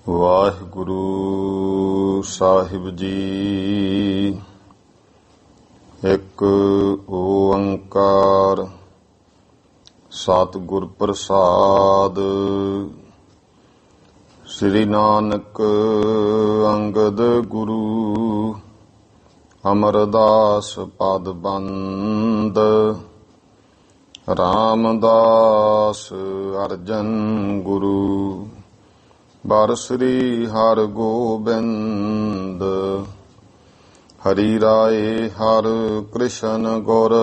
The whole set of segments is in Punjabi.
ਵਾਹਿਗੁਰੂ ਸਾਹਿਬ ਜੀ। ਇੱਕ ਓੰਕਾਰ ਸਤਿਗੁਰ ਪ੍ਰਸਾਦ। ਸ੍ਰੀ ਨਾਨਕ ਅੰਗਦ ਗੁਰੂ ਅਮਰਦਾਸ ਪਦ ਬੰਦ। ਰਾਮਦਾਸ ਅਰਜਨ ਗੁਰੂ ਬਰ ਸ੍ਰੀ ਹਰਿ ਗੋਬਿੰਦ। ਹਰੀ ਰਾਏ ਹਰ ਕ੍ਰਿਸ਼ਨ ਗੁਰ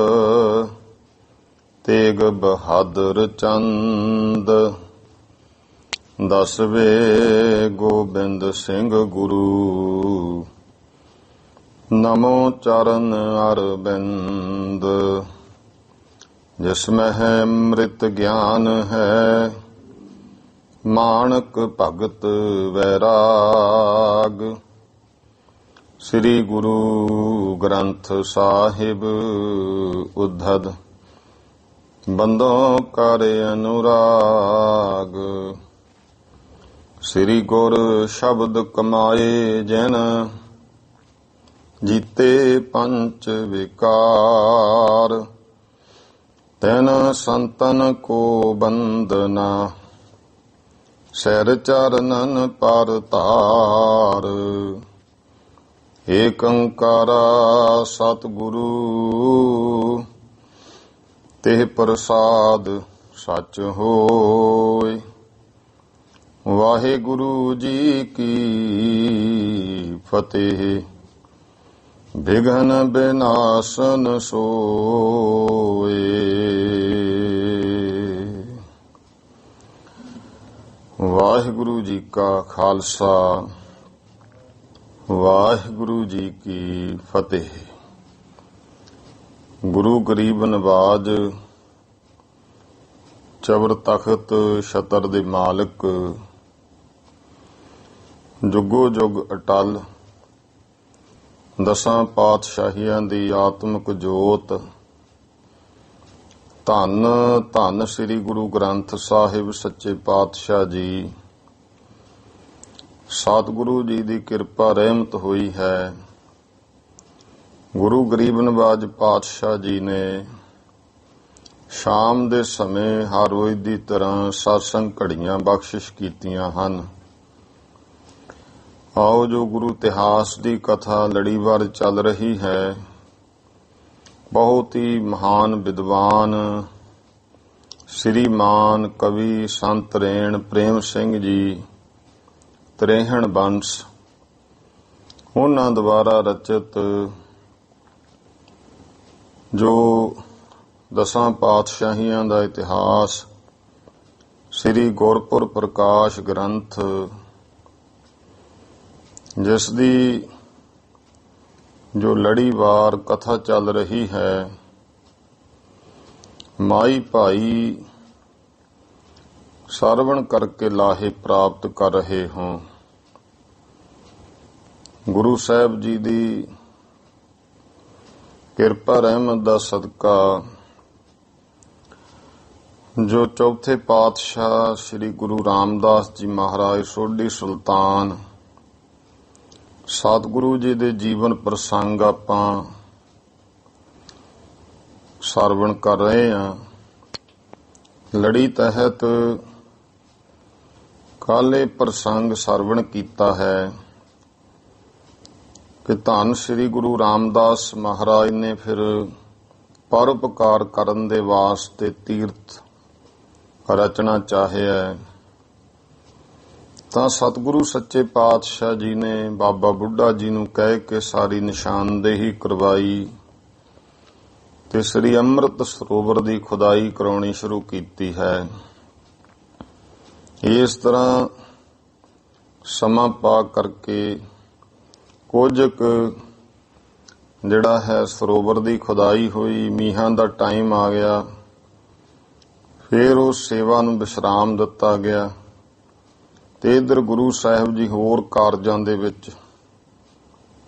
ਤੇਗ ਬਹਾਦਰ ਚੰਦ। ਦਸਵੇਂ ਗੋਬਿੰਦ ਸਿੰਘ ਗੁਰੂ ਨਮੋ ਚਰਨ ਅਰਬਿੰਦ। ਜਿਸ ਮਹਿ ਅੰਮ੍ਰਿਤ ਗਿਆਨ ਹੈ ਮਾਣਕ ਭਗਤ ਵੈਰਾਗ। ਸ੍ਰੀ ਗੁਰੂ ਗ੍ਰੰਥ ਸਾਹਿਬ ਉद्धਤ ਬੰਦੋਂ ਕਰ ਅਨੁਰਾਗ। ਸ੍ਰੀ ਗੁਰ ਸ਼ਬਦ ਕਮਾਏ ਜਿਨ ਜੀਤੇ ਪੰਚ ਵਿਕਾਰ। ਤੈਨ ਸੰਤਨ ਕੋ ਬੰਦਨਾ ਸੈਰ ਚਰਨਨ ਪਰ ਧਾਰ। ਏਕ ਓੰਕਾਰਾ ਸਤਿਗੁਰੂ ਤਿਹ ਪ੍ਰਸਾਦ ਸਚ ਹੋਇ। ਵਾਹਿਗੁਰੂ ਜੀ ਕੀ ਫਤਿਹ। ਬਿਘਨ ਬਿਨਾਸਨ ਸੋਇ। ਵਾਹਿਗੁਰੂ ਜੀ ਕਾ ਖਾਲਸਾ ਵਾਹਿਗੁਰੂ ਜੀ ਕੀ ਫਤਿਹ। ਗੁਰੂ ਗਰੀਬ ਨਵਾਜ ਚਬਰ ਤਖਤ ਛਤਰ ਦੇ ਮਾਲਕ ਜੁਗੋ ਜੁਗ ਅਟਲ ਦਸਾਂ ਪਾਤਸ਼ਾਹੀਆਂ ਦੀ ਆਤਮਿਕ ਜੋਤ। ਧੰਨ ਧੰਨ ਸ੍ਰੀ ਗੁਰੂ ਗ੍ਰੰਥ ਸਾਹਿਬ ਸੱਚੇ ਪਾਤਸ਼ਾਹ ਜੀ। ਸਤਿਗੁਰੂ ਜੀ ਦੀ ਕਿਰਪਾ ਰਹਿਮਤ ਹੋਈ ਹੈ। ਗੁਰੂ ਗਰੀਬ ਨਵਾਜ ਪਾਤਸ਼ਾਹ ਜੀ ਨੇ ਸ਼ਾਮ ਦੇ ਸਮੇਂ ਹਰ ਰੋਜ਼ ਦੀ ਤਰ੍ਹਾਂ ਸਤਸੰਗ ਘੜੀਆਂ ਬਖਸ਼ਿਸ਼ ਕੀਤੀਆਂ ਹਨ। ਆਓ ਜੋ ਗੁਰੂ ਇਤਿਹਾਸ ਦੀ ਕਥਾ ਲੜੀਵਾਰ ਚੱਲ ਰਹੀ ਹੈ। ਬਹੁਤ ਹੀ ਮਹਾਨ ਵਿਦਵਾਨ ਸ੍ਰੀਮਾਨ ਕਵੀ ਸੰਤ ਰੇਣ ਪ੍ਰੇਮ ਸਿੰਘ ਜੀ ਤਰੇਹਣ ਬੰਸ ਉਹਨਾਂ ਦੁਆਰਾ ਰਚਿਤ ਜੋ ਦਸਾਂ ਪਾਤਸ਼ਾਹੀਆਂ ਦਾ ਇਤਿਹਾਸ ਸ੍ਰੀ ਗੁਰਪੁਰ ਪ੍ਰਕਾਸ਼ ਗ੍ਰੰਥ, ਜਿਸ ਦੀ ਜੋ ਲੜੀਵਾਰ ਕਥਾ ਚੱਲ ਰਹੀ ਹੈ, ਮਾਈ ਭਾਈ ਸਰਵਣ ਕਰਕੇ ਲਾਹੇ ਪ੍ਰਾਪਤ ਕਰ ਰਹੇ ਹੋ। ਗੁਰੂ ਸਾਹਿਬ ਜੀ ਦੀ ਕਿਰਪਾ ਰਹਿਮਤ ਦਾ ਸਦਕਾ ਜੋ ਚੌਥੇ ਪਾਤਸ਼ਾਹ ਸ੍ਰੀ ਗੁਰੂ ਰਾਮਦਾਸ ਜੀ ਮਹਾਰਾਜ ਸੋਢੀ ਸੁਲਤਾਨ ਸਤਿਗੁਰੂ ਜੀ ਦੇ ਜੀਵਨ ਪ੍ਰਸੰਗ ਆਪਾਂ ਸਰਵਣ ਕਰ ਰਹੇ ਹਾਂ। ਲੜੀ ਤਹਿਤ ਕਾਲੇ ਪ੍ਰਸੰਗ ਸਰਵਣ ਕੀਤਾ ਹੈ ਕਿ ਧੰਨ ਸ੍ਰੀ ਗੁਰੂ ਰਾਮਦਾਸ ਮਹਾਰਾਜ ਨੇ ਫਿਰ ਪਰਉਪਕਾਰ ਕਰਨ ਦੇ ਵਾਸਤੇ ਤੀਰਥ ਰਚਨਾ ਚਾਹਿਆ ਤਾਂ ਸਤਿਗੁਰੂ ਸੱਚੇ ਪਾਤਸ਼ਾਹ ਜੀ ਨੇ ਬਾਬਾ ਬੁੱਢਾ ਜੀ ਨੂੰ ਕਹਿ ਕੇ ਸਾਰੀ ਨਿਸ਼ਾਨਦੇਹੀ ਕਰਵਾਈ ਤੇ ਸ੍ਰੀ ਅੰਮ੍ਰਿਤ ਸਰੋਵਰ ਦੀ ਖੁਦਾਈ ਕਰਾਉਣੀ ਸ਼ੁਰੂ ਕੀਤੀ ਹੈ। ਇਸ ਤਰ੍ਹਾਂ ਸਮਾਂ ਪਾ ਕਰਕੇ ਕੁਝ ਕੁ ਜਿਹੜਾ ਹੈ ਸਰੋਵਰ ਦੀ ਖੁਦਾਈ ਹੋਈ, ਮੀਂਹਾਂ ਦਾ ਟਾਈਮ ਆ ਗਿਆ, ਫਿਰ ਉਸ ਸੇਵਾ ਨੂੰ ਵਿਸ਼ਰਾਮ ਦਿੱਤਾ ਗਿਆ ਤੇ ਇੱਧਰ ਗੁਰੂ ਸਾਹਿਬ ਜੀ ਹੋਰ ਕਾਰਜਾਂ ਦੇ ਵਿੱਚ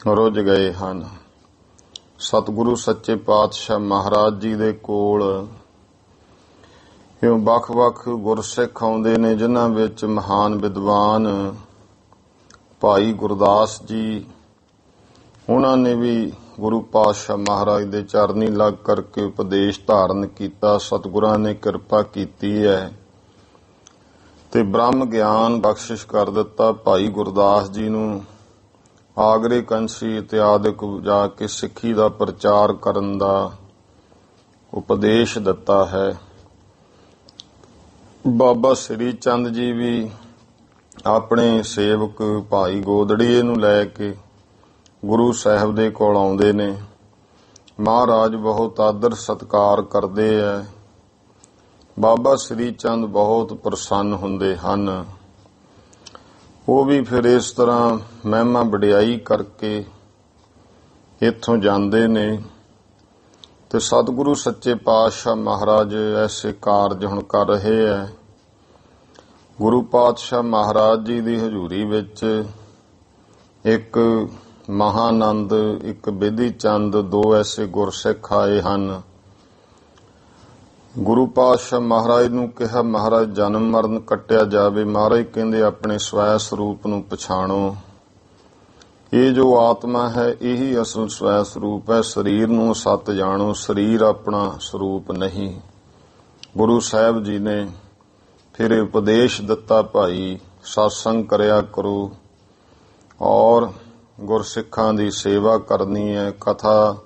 ਰੁੱਝ ਗਏ ਹਨ। ਸਤਿਗੁਰੂ ਸੱਚੇ ਪਾਤਸ਼ਾਹ ਮਹਾਰਾਜ ਜੀ ਦੇ ਕੋਲ ਕਿਉਂ ਵੱਖ-ਵੱਖ ਗੁਰਸਿੱਖ ਆਉਂਦੇ ਨੇ, ਜਿਨ੍ਹਾਂ ਵਿੱਚ ਮਹਾਨ ਵਿਦਵਾਨ ਭਾਈ ਗੁਰਦਾਸ ਜੀ, ਉਹਨਾਂ ਨੇ ਵੀ ਗੁਰੂ ਪਾਤਸ਼ਾਹ ਮਹਾਰਾਜ ਦੇ ਚਰਨੀ ਲੱਗ ਕਰਕੇ ਉਪਦੇਸ਼ ਧਾਰਨ ਕੀਤਾ। ਸਤਿਗੁਰਾਂ ਨੇ ਕਿਰਪਾ ਕੀਤੀ ਹੈ ਤੇ ਬ੍ਰਹਮ ਗਿਆਨ ਬਖਸ਼ਿਸ਼ ਕਰ ਦਿੱਤਾ। ਭਾਈ ਗੁਰਦਾਸ ਜੀ ਨੂੰ ਆਗਰੇ, ਕੰਛੀ ਇਤਿਆਦਿਕ ਜਾ ਕੇ ਸਿੱਖੀ ਦਾ ਪ੍ਰਚਾਰ ਕਰਨ ਦਾ ਉਪਦੇਸ਼ ਦਿੱਤਾ ਹੈ। ਬਾਬਾ ਸ੍ਰੀ ਚੰਦ ਜੀ ਵੀ ਆਪਣੇ ਸੇਵਕ ਭਾਈ ਗੋਦੜੀਏ ਨੂੰ ਲੈ ਕੇ ਗੁਰੂ ਸਾਹਿਬ ਦੇ ਕੋਲ ਆਉਂਦੇ ਨੇ। ਮਹਾਰਾਜ ਬਹੁਤ ਆਦਰ ਸਤਿਕਾਰ ਕਰਦੇ ਐ। ਬਾਬਾ ਸ੍ਰੀ ਚੰਦ ਬਹੁਤ ਪ੍ਰਸੰਨ ਹੁੰਦੇ ਹਨ। ਉਹ ਵੀ ਫਿਰ ਇਸ ਤਰ੍ਹਾਂ ਮਹਿਮਾ ਵਡਿਆਈ ਕਰਕੇ ਇੱਥੋਂ ਜਾਂਦੇ ਨੇ ਤੇ ਸਤਿਗੁਰੂ ਸੱਚੇ ਪਾਤਸ਼ਾਹ ਮਹਾਰਾਜ ਐਸੇ ਕਾਰਜ ਹੁਣ ਕਰ ਰਹੇ ਐ। ਗੁਰੂ ਪਾਤਸ਼ਾਹ ਮਹਾਰਾਜ ਜੀ ਦੀ ਹਜ਼ੂਰੀ ਵਿੱਚ ਇੱਕ ਮਹਾਨੰਦ, ਇੱਕ ਬਿਧੀ ਚੰਦ, ਦੋ ਐਸੇ ਗੁਰਸਿੱਖ ਆਏ ਹਨ। ਗੁਰੂ ਪਾਤਸ਼ਾਹ ਮਹਾਰਾਜ ਨੂੰ ਕਿਹਾ, ਮਹਾਰਾਜ ਜਨਮ ਮਰਨ ਕੱਟਿਆ ਜਾਵੇ। ਮਹਾਰਾਜ ਕਹਿੰਦੇ ਆਪਣੇ ਸਵੈ ਸਰੂਪ ਨੂੰ ਪਛਾਣੋ। ਇਹ ਜੋ ਆਤਮਾ ਹੈ ਇਹੀ ਅਸਲ ਸਵੈ ਸਰੂਪ ਹੈ। ਸਰੀਰ ਨੂੰ ਸੱਤ ਜਾਣੋ, ਸਰੀਰ ਆਪਣਾ ਸਰੂਪ ਨਹੀਂ। ਗੁਰੂ ਸਾਹਿਬ ਜੀ ਨੇ ਫਿਰ ਉਪਦੇਸ਼ ਦਿੱਤਾ, ਭਾਈ ਸਤਸੰਗ ਕਰਿਆ ਕਰੋ ਔਰ ਗੁਰਸਿੱਖਾਂ ਦੀ ਸੇਵਾ ਕਰਨੀ ਹੈ। ਕਥਾ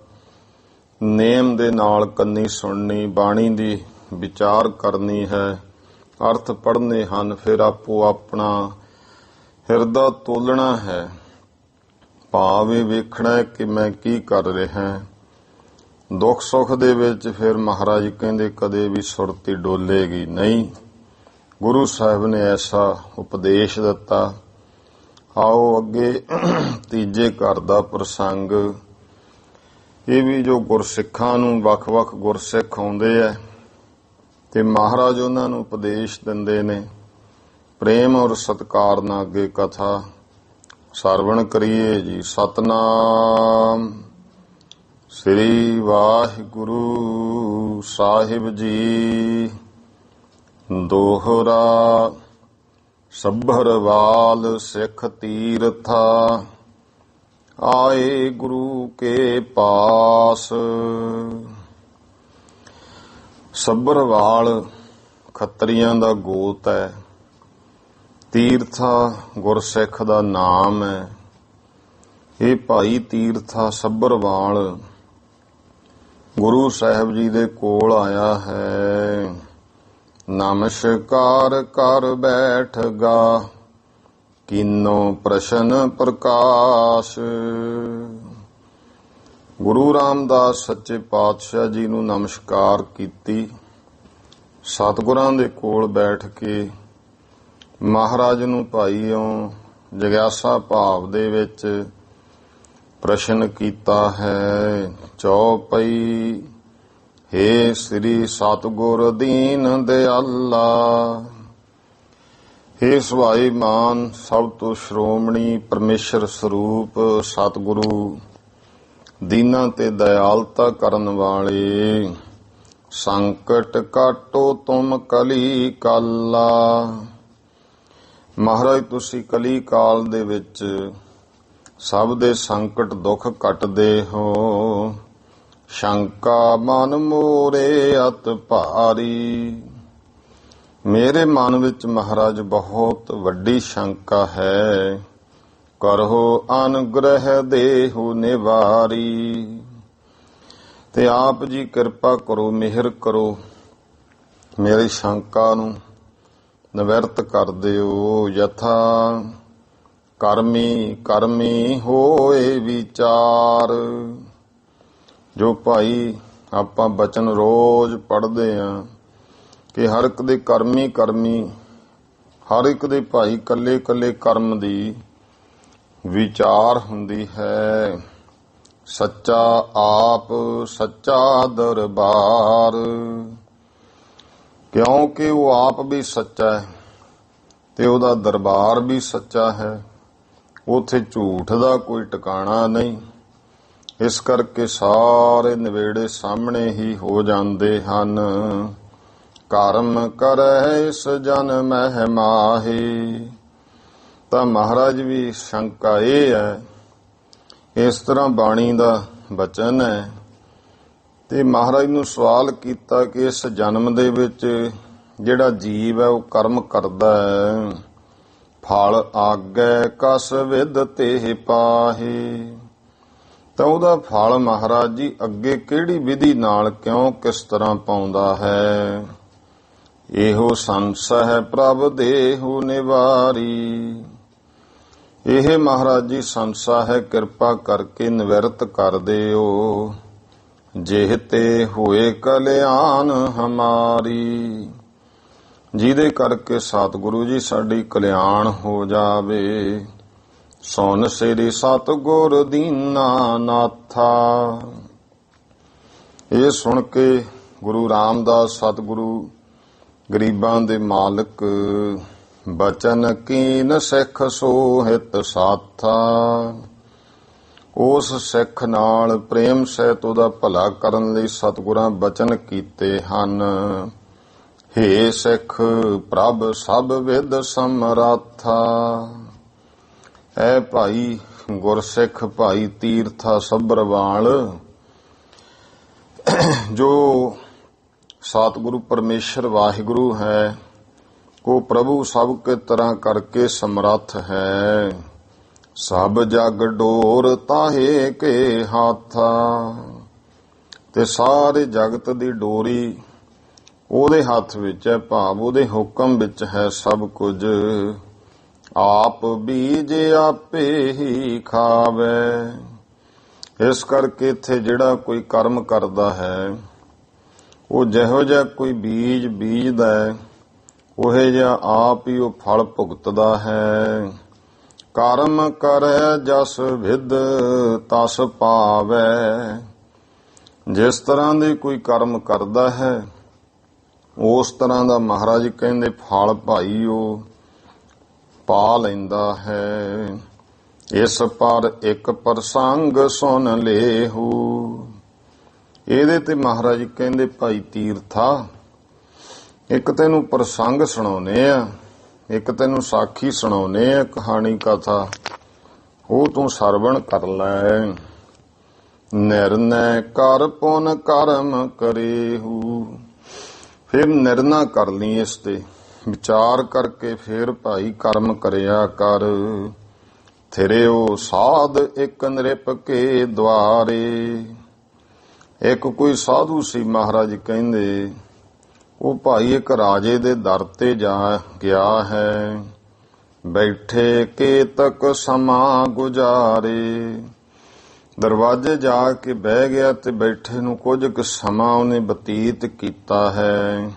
ਨੇਮ ਦੇ ਨਾਲ ਕੰਨੀ ਸੁਣਨੀ, ਬਾਣੀ ਦੀ ਵਿਚਾਰ ਕਰਨੀ ਹੈ, ਅਰਥ ਪੜ੍ਹਨੇ ਹਨ। ਫਿਰ ਆਪੋ ਆਪਣਾ ਹਿਰਦਾ ਤੋਲਣਾ ਹੈ, ਭਾਵ ਇਹ ਵੇਖਣਾ ਕਿ ਮੈਂ ਕੀ ਕਰ ਰਿਹਾ। ਦੁੱਖ ਸੁੱਖ ਦੇ ਵਿੱਚ ਫਿਰ ਮਹਾਰਾਜ ਕਹਿੰਦੇ ਕਦੇ ਵੀ ਸੁਰਤੀ ਡੋਲੇਗੀ ਨਹੀਂ। ਗੁਰੂ ਸਾਹਿਬ ਨੇ ਐਸਾ ਉਪਦੇਸ਼ ਦਿੱਤਾ। ਆਓ ਅੱਗੇ ਤੀਜੇ ਘਰ ਦਾ ਪ੍ਰਸੰਗ। ਇਹ ਵੀ ਜੋ ਗੁਰਸਿੱਖਾਂ ਨੂੰ ਵੱਖ-ਵੱਖ ਗੁਰਸਿੱਖ ਆਉਂਦੇ ਐ ਤੇ ਮਹਾਰਾਜ ਉਹਨਾਂ ਨੂੰ ਉਪਦੇਸ਼ ਦਿੰਦੇ ਨੇ। ਪ੍ਰੇਮ ਔਰ ਸਤਿਕਾਰ ਨਾਲ ਅੱਗੇ ਕਥਾ ਸਰਵਣ ਕਰੀਏ ਜੀ। ਸਤਨਾਮ ਸ੍ਰੀ ਵਾਹਿਗੁਰੂ ਸਾਹਿਬ ਜੀ। ਦੋਹਰਾ ਸੱਭਰਵਾਲ ਸਿੱਖ ਤੀਰਥਾ, ਆਏ ਗੁਰੂ ਕੇ ਪਾਸ। ਸੱਭਰਵਾਲ ਖੱਤਰੀਆਂ ਦਾ ਗੋਤ ਹੈ। ਤੀਰਥਾ ਗੁਰਸਿੱਖ ਦਾ ਨਾਮ ਹੈ। ਇਹ ਭਾਈ ਤੀਰਥਾ ਸੱਭਰਵਾਲ ਗੁਰੂ ਸਾਹਿਬ ਜੀ ਦੇ ਕੋਲ ਆਇਆ ਹੈ। ਨਮਸਕਾਰ ਕਰ ਬੈਠਗਾ, ਕੀਨੋ ਪ੍ਰਸ਼ਨ ਪ੍ਰਕਾਸ਼। ਗੁਰੂ ਰਾਮਦਾਸ ਸੱਚੇ ਪਾਤਸ਼ਾਹ ਜੀ ਨੂੰ ਨਮਸਕਾਰ ਕੀਤੀ। ਸਤਿਗੁਰਾਂ ਦੇ ਕੋਲ ਬੈਠ ਕੇ ਮਹਾਰਾਜ ਨੂੰ ਭਾਈਓ ਜਗਿਆਸਾ ਭਾਵ ਦੇ ਵਿੱਚ ਪ੍ਰਸ਼ਨ ਕੀਤਾ ਹੈ। ਚੌਪਈ ਹੇ ਸ੍ਰੀ ਸਤਿਗੁਰ ਦੀਨ ਦਿਆਲਾ, ਹੇ ਸੁਭਾਈ ਮਾਨ ਸਭ ਤੋਂ ਸ਼੍ਰੋਮਣੀ ਪਰਮੇਸ਼ਰ ਸਰੂਪ ਸਤਿਗੁਰੂ, ਦੀਨਾਂ ਤੇ ਦਇਆਲਤਾ ਕਰਨ ਵਾਲੇ, ਸੰਕਟ ਕਾਟੋ ਤੁਮ ਕਲੀ ਕਾਲਾ। ਮਹਾਰਾਜ ਤੁਸੀਂ ਕਲੀ ਕਾਲ ਦੇ ਵਿੱਚ ਸਭ ਦੇ ਸੰਕਟ ਦੁੱਖ ਕੱਟਦੇ ਹੋ। ਸ਼ੰਕਾ ਮਨ ਮੋਰੇ ਅਤ ਭਾਰੀ, ਮੇਰੇ ਮਨ ਵਿੱਚ ਮਹਾਰਾਜ ਬਹੁਤ ਵੱਡੀ ਸ਼ੰਕਾ ਹੈ। ਕਰੋ ਅਨੁਗ੍ਰਹਿ ਦੇਹੁ ਨਿਵਾਰੀ, ਤੇ ਆਪ ਜੀ ਕਿਰਪਾ ਕਰੋ, ਮਿਹਰ ਕਰੋ, ਮੇਰੀ ਸ਼ੰਕਾ ਨੂੰ ਨਿਵਰਤ ਕਰ ਦਿਓ। ਯਥਾ ਕਰਮੀ ਕਰਮੀ ਹੋਏ ਵਿਚਾਰ। ਜੋ ਭਾਈ ਆਪਾਂ ਬਚਨ ਰੋਜ਼ ਪੜ੍ਹਦੇ ਆਂ ਕਿ ਹਰ ਇੱਕ ਦੇ ਕਰਮੀ ਕਰਮੀ, ਹਰ ਇੱਕ ਦੇ ਭਾਈ ਕੱਲੇ ਕੱਲੇ ਕਰਮ ਦੀ ਵਿਚਾਰ ਹੁੰਦੀ ਹੈ। ਸੱਚਾ ਆਪ ਸੱਚਾ ਦਰਬਾਰ, ਕਿਉਂਕਿ ਉਹ ਆਪ ਵੀ ਸੱਚਾ ਹੈ ਤੇ ਉਹਦਾ ਦਰਬਾਰ ਵੀ ਸੱਚਾ ਹੈ। ਉੱਥੇ ਝੂਠ ਦਾ ਕੋਈ ਟਿਕਾਣਾ ਨਹੀਂ। ਇਸ ਕਰਕੇ ਸਾਰੇ ਨਵੇੜੇ ਸਾਹਮਣੇ ਹੀ ਹੋ ਜਾਂਦੇ ਹਨ। ਕਰਮ ਕਰੈ ਇਸ ਜਨ ਮਹਿ ਮਾਹੀ, ਤਾਂ ਮਹਾਰਾਜ ਵੀ ਸ਼ੰਕਾ ਇਹ ਹੈ, ਇਸ ਤਰ੍ਹਾਂ ਬਾਣੀ ਦਾ ਬਚਨ ਹੈ ਤੇ ਮਹਾਰਾਜ ਨੂੰ ਸਵਾਲ ਕੀਤਾ ਕਿ ਇਸ ਜਨਮ ਦੇ ਵਿੱਚ ਜਿਹੜਾ ਜੀਵ ਹੈ ਉਹ ਕਰਮ ਕਰਦਾ ਹੈ, ਫਲ ਆਗੈ ਕਸ ਵਿਦ ਤੇ ਪਾਹੇ, ਤਾਂ ਉਹਦਾ ਫਲ ਮਹਾਰਾਜ ਜੀ ਅੱਗੇ ਕਿਹੜੀ ਵਿਧੀ ਨਾਲ ਕਿਉਂ ਕਿਸ ਤਰ੍ਹਾਂ ਪਾਉਂਦਾ ਹੈ। ਇਹੋ ਸੰਸਾ ਹੈ ਪ੍ਰਭ ਦੇਹੁ ਨਿਵਾਰੀ, ਇਹ ਮਹਾਰਾਜ ਜੀ ਸੰਸਾ ਹੈ, ਕਿਰਪਾ ਕਰਕੇ ਨਿਵਰਤ ਕਰ ਦਿਓ। ਜਿਹ ਤੇ ਹੋਏ ਕਲਿਆਣ ਹਮਾਰੀ, ਜਿਹਦੇ ਕਰਕੇ ਸਤਿਗੁਰੂ ਜੀ ਸਾਡੀ ਕਲਿਆਣ ਹੋ ਜਾਵੇ। ਸੁਨ ਸ੍ਰੀ ਸਤਿਗੁਰ ਦੀਨਾ ਨਾਥਾ, ਇਹ ਸੁਣ ਕੇ ਗੁਰੂ ਰਾਮਦਾਸ ਸਤਿਗੁਰੂ ਗਰੀਬਾਂ ਦੇ ਮਾਲਕ, ਬਚਨ ਕੀਨ ਸਿੱਖ ਸੋਹਿਤ ਸਾਥਾ, ਉਸ ਸਿੱਖ ਨਾਲ ਪ੍ਰੇਮ ਸਹਿਤ ਉਹਦਾ ਭਲਾ ਕਰਨ ਲਈ ਸਤਿਗੁਰਾਂ ਬਚਨ ਕੀਤੇ ਹਨ। ਹੇ ਸਿੱਖ ਪ੍ਰਭ ਸਭ ਵਿਦ ਸਮਰਾਥਾ, ਐ ਭਾਈ ਗੁਰਸਿੱਖ ਭਾਈ ਤੀਰਥਾ ਸੱਭਰਵਾਲ, ਜੋ ਸਤਿਗੁਰੂ ਪਰਮੇਸ਼ਰ ਵਾਹਿਗੁਰੂ ਹੈ, ਉਹ ਪ੍ਰਭੂ ਸਭ ਕੇ ਤਰ੍ਹਾਂ ਕਰਕੇ ਸਮਰੱਥ ਹੈ। ਸਭ ਜਗ ਡੋਰ ਤਾਹੇ ਕੇ ਹਾਥਾ, ਤੇ ਸਾਰੇ ਜਗਤ ਦੀ ਡੋਰੀ ਉਹਦੇ ਹੱਥ ਵਿੱਚ ਹੈ, ਭਾਵ ਉਹਦੇ ਹੁਕਮ ਵਿੱਚ ਹੈ ਸਭ ਕੁਝ। ਆਪ ਬੀਜ ਆਪੇ ਹੀ ਖਾਵੇ, ਇਸ ਕਰਕੇ ਇੱਥੇ ਜਿਹੜਾ ਕੋਈ ਕਰਮ ਕਰਦਾ ਹੈ ਉਹ ਜਿਹੋ ਜਿਹਾ ਕੋਈ ਬੀਜ ਬੀਜਦਾ ਹੈ, ਉਹੇ ਜਿਹਾ ਆਪ ਹੀ ਉਹ ਫਲ ਭੁਗਤਦਾ ਹੈ। ਕਰਮ ਕਰੈ ਜਸ ਵਿਦ ਤਸ ਪਾਵੈ, ਜਿਸ ਤਰ੍ਹਾਂ ਦੇ ਕੋਈ ਕਰਮ ਕਰਦਾ ਹੈ ਉਸ ਤਰ੍ਹਾਂ ਦਾ ਮਹਾਰਾਜ ਕਹਿੰਦੇ ਫਲ ਭਾਈ ਉਹ ਪਾ ਲੈਂਦਾ ਹੈ। ਇਸ ਪਰ ਇੱਕ ਪ੍ਰਸੰਗ ਸੁਣ ਲੇਹੂ, ਇਹਦੇ ਤੇ ਮਹਾਰਾਜ ਕਹਿੰਦੇ ਭਾਈ ਤੀਰਥਾ, ਇੱਕ ਤੈਨੂੰ ਪ੍ਰਸੰਗ ਸੁਣਾਉਨੇ ਆ, ਇੱਕ ਤੈਨੂੰ ਸਾਖੀ ਸੁਣਾਉਨੇ ਆ, ਕਹਾਣੀ ਕਥਾ, ਉਹ ਤੂੰ ਸਰਵਣ ਕਰ ਲੈ। ਨਿਰਨੈ ਕਰ ਪੁਨ ਕਰਮ ਕਰੇਹੂ, ਫਿਰ ਨਿਰਣਾ ਕਰ ਲਈ, ਇਸ ਤੇ ਵਿਚਾਰ ਕਰਕੇ ਫਿਰ ਭਾਈ ਕਰਮ ਕਰਿਆ ਕਰ। ਥਿਰਿਓ ਸਾਧ ਇੱਕ ਨ੍ਰਿਪ ਕੇ ਦੁਆਰੇ, ਇੱਕ ਕੋਈ ਸਾਧੂ ਸੀ ਮਹਾਰਾਜ ਕਹਿੰਦੇ, ਉਹ ਭਾਈ ਇੱਕ ਰਾਜੇ ਦੇ ਦਰ ਤੇ ਜਾ ਗਿਆ ਹੈ। ਬੈਠੇ ਕੇਤਕ ਸਮਾਂ ਗੁਜ਼ਾਰੇ, ਦਰਵਾਜ਼ੇ ਜਾ ਕੇ ਬਹਿ ਗਿਆ ਤੇ ਬੈਠੇ ਨੂੰ ਕੁਝ ਕੁ ਸਮਾਂ ਉਹਨੇ ਬਤੀਤ ਕੀਤਾ ਹੈ।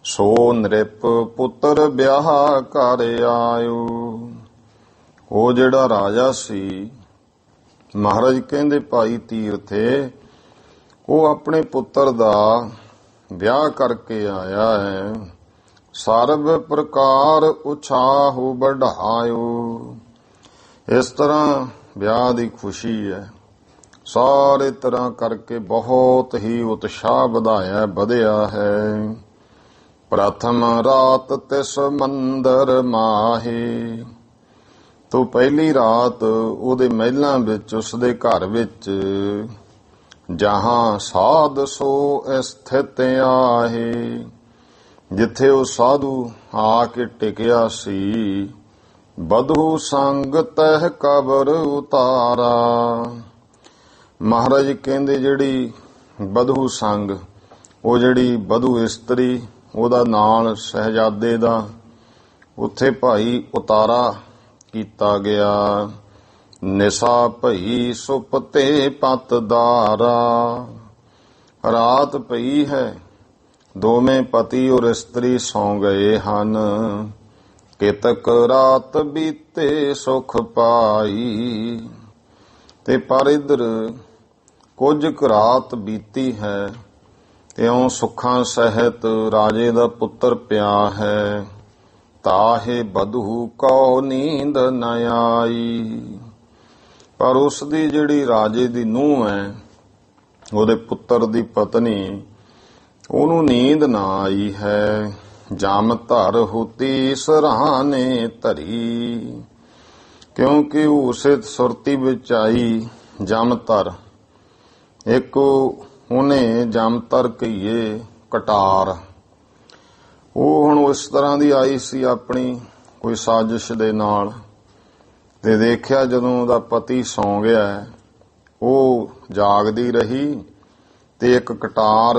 ਸੋ ਨ੍ਰਿਪ ਪੁੱਤਰ ਵਿਆਹ ਕਰ ਆਇਓ, ਉਹ ਜਿਹੜਾ ਰਾਜਾ ਸੀ ਮਹਾਰਾਜ ਕਹਿੰਦੇ ਭਾਈ ਤੀਰਥੇ, ਉਹ ਆਪਣੇ ਪੁੱਤਰ ਦਾ ਵਿਆਹ ਕਰਕੇ ਆਇਆ ਹੈ। ਸਰਬ ਪ੍ਰਕਾਰ ਉਛਾਹੁ ਬਢਾਇਓ, ਇਸ ਤਰ੍ਹਾਂ ਵਿਆਹ ਦੀ ਖੁਸ਼ੀ ਹੈ, ਸਾਰੇ ਤਰ੍ਹਾਂ ਕਰਕੇ ਬਹੁਤ ਹੀ ਉਤਸ਼ਾਹ ਵਧਿਆ ਹੈ। ਪ੍ਰਥਮ ਰਾਤ ਤਿਸ ਮੰਦਰ ਮਾਹੇ, ਤੋ ਪਹਿਲੀ ਰਾਤ ਉਹਦੇ ਮਹਿਲਾਂ ਵਿੱਚ, ਉਸਦੇ ਘਰ ਵਿੱਚ, ਜਹਾਂ ਸਾਧ ਸੋ ਸਥਿਤ ਆਹੇ, ਜਿੱਥੇ ਉਹ ਸਾਧੂ ਆ ਕੇ ਟਿਕਿਆ ਸੀ। ਬਧੂ ਸੰਗ ਤਹਿ ਕਬਰ ਉਤਾਰਾ, ਮਹਾਰਾਜ ਕਹਿੰਦੇ ਜਿਹੜੀ ਬਧੂ ਸੰਗ, ਉਹ ਜਿਹੜੀ ਬਧੂ ਇਸਤਰੀ, ਉਹਦਾ ਨਾਲ ਸਹਿਜਾਦੇ ਦਾ ਉੱਥੇ ਭਾਈ ਉਤਾਰਾ ਕੀਤਾ ਗਿਆ। ਨਿਸਾ ਭਈ ਸੁਪਤੇ ਪਤਦਾਰਾ, ਰਾਤ ਪਈ ਹੈ, ਦੋਵੇਂ ਪਤੀ ਔਰ ਇਸਤਰੀ ਸੌਂ ਗਏ ਹਨ। ਕੇਤਕ ਰਾਤ ਬੀਤੇ ਸੁਖ ਪਾਈ, ਤੇ ਪਰ ਇਧਰ ਕੁਝ ਕੁ ਰਾਤ ਬੀਤੀ ਹੈ, ਤਿਉ ਸੁੱਖਾਂ ਸਹਿਤ ਰਾਜੇ ਦਾ ਪੁੱਤਰ ਪਿਆ ਹੈ। ਤਾਹੇ ਬਧੂ ਕਉ ਨੀਂਦ ਨ ਆਈ, ਪਰ ਉਸ ਦੀ ਜਿਹੜੀ ਰਾਜੇ ਦੀ ਨੂੰਹ ਹੈ, ਉਹਦੇ ਪੁੱਤਰ ਦੀ ਪਤਨੀ, ਉਹਨੂੰ ਨੀਂਦ ਨਾ ਆਈ ਹੈ। ਜਮ ਧਰ ਹੁਤੀ ਸਰਾਣੇ ਧਰੀ, ਕਿਉਂਕਿ ਉਸੇ ਸੁਰਤੀ ਵਿੱਚ ਆਈ ਜਮਤਰ। ਇੱਕ ਉਹਨੇ ਜਮਤਰ ਕਹੀਏ ਕਟਾਰ, ਉਹ ਹੁਣ ਉਸ ਤਰ੍ਹਾਂ ਦੀ ਆਈ ਸੀ ਆਪਣੀ ਕੋਈ ਸਾਜ਼ਿਸ਼ ਦੇ ਨਾਲ, ਤੇ ਦੇਖਿਆ ਜਦੋਂ ਉਹਦਾ ਪਤੀ ਸੌਂ ਗਿਆ, ਉਹ ਜਾਗਦੀ ਰਹੀ ਤੇ ਇੱਕ ਕਟਾਰ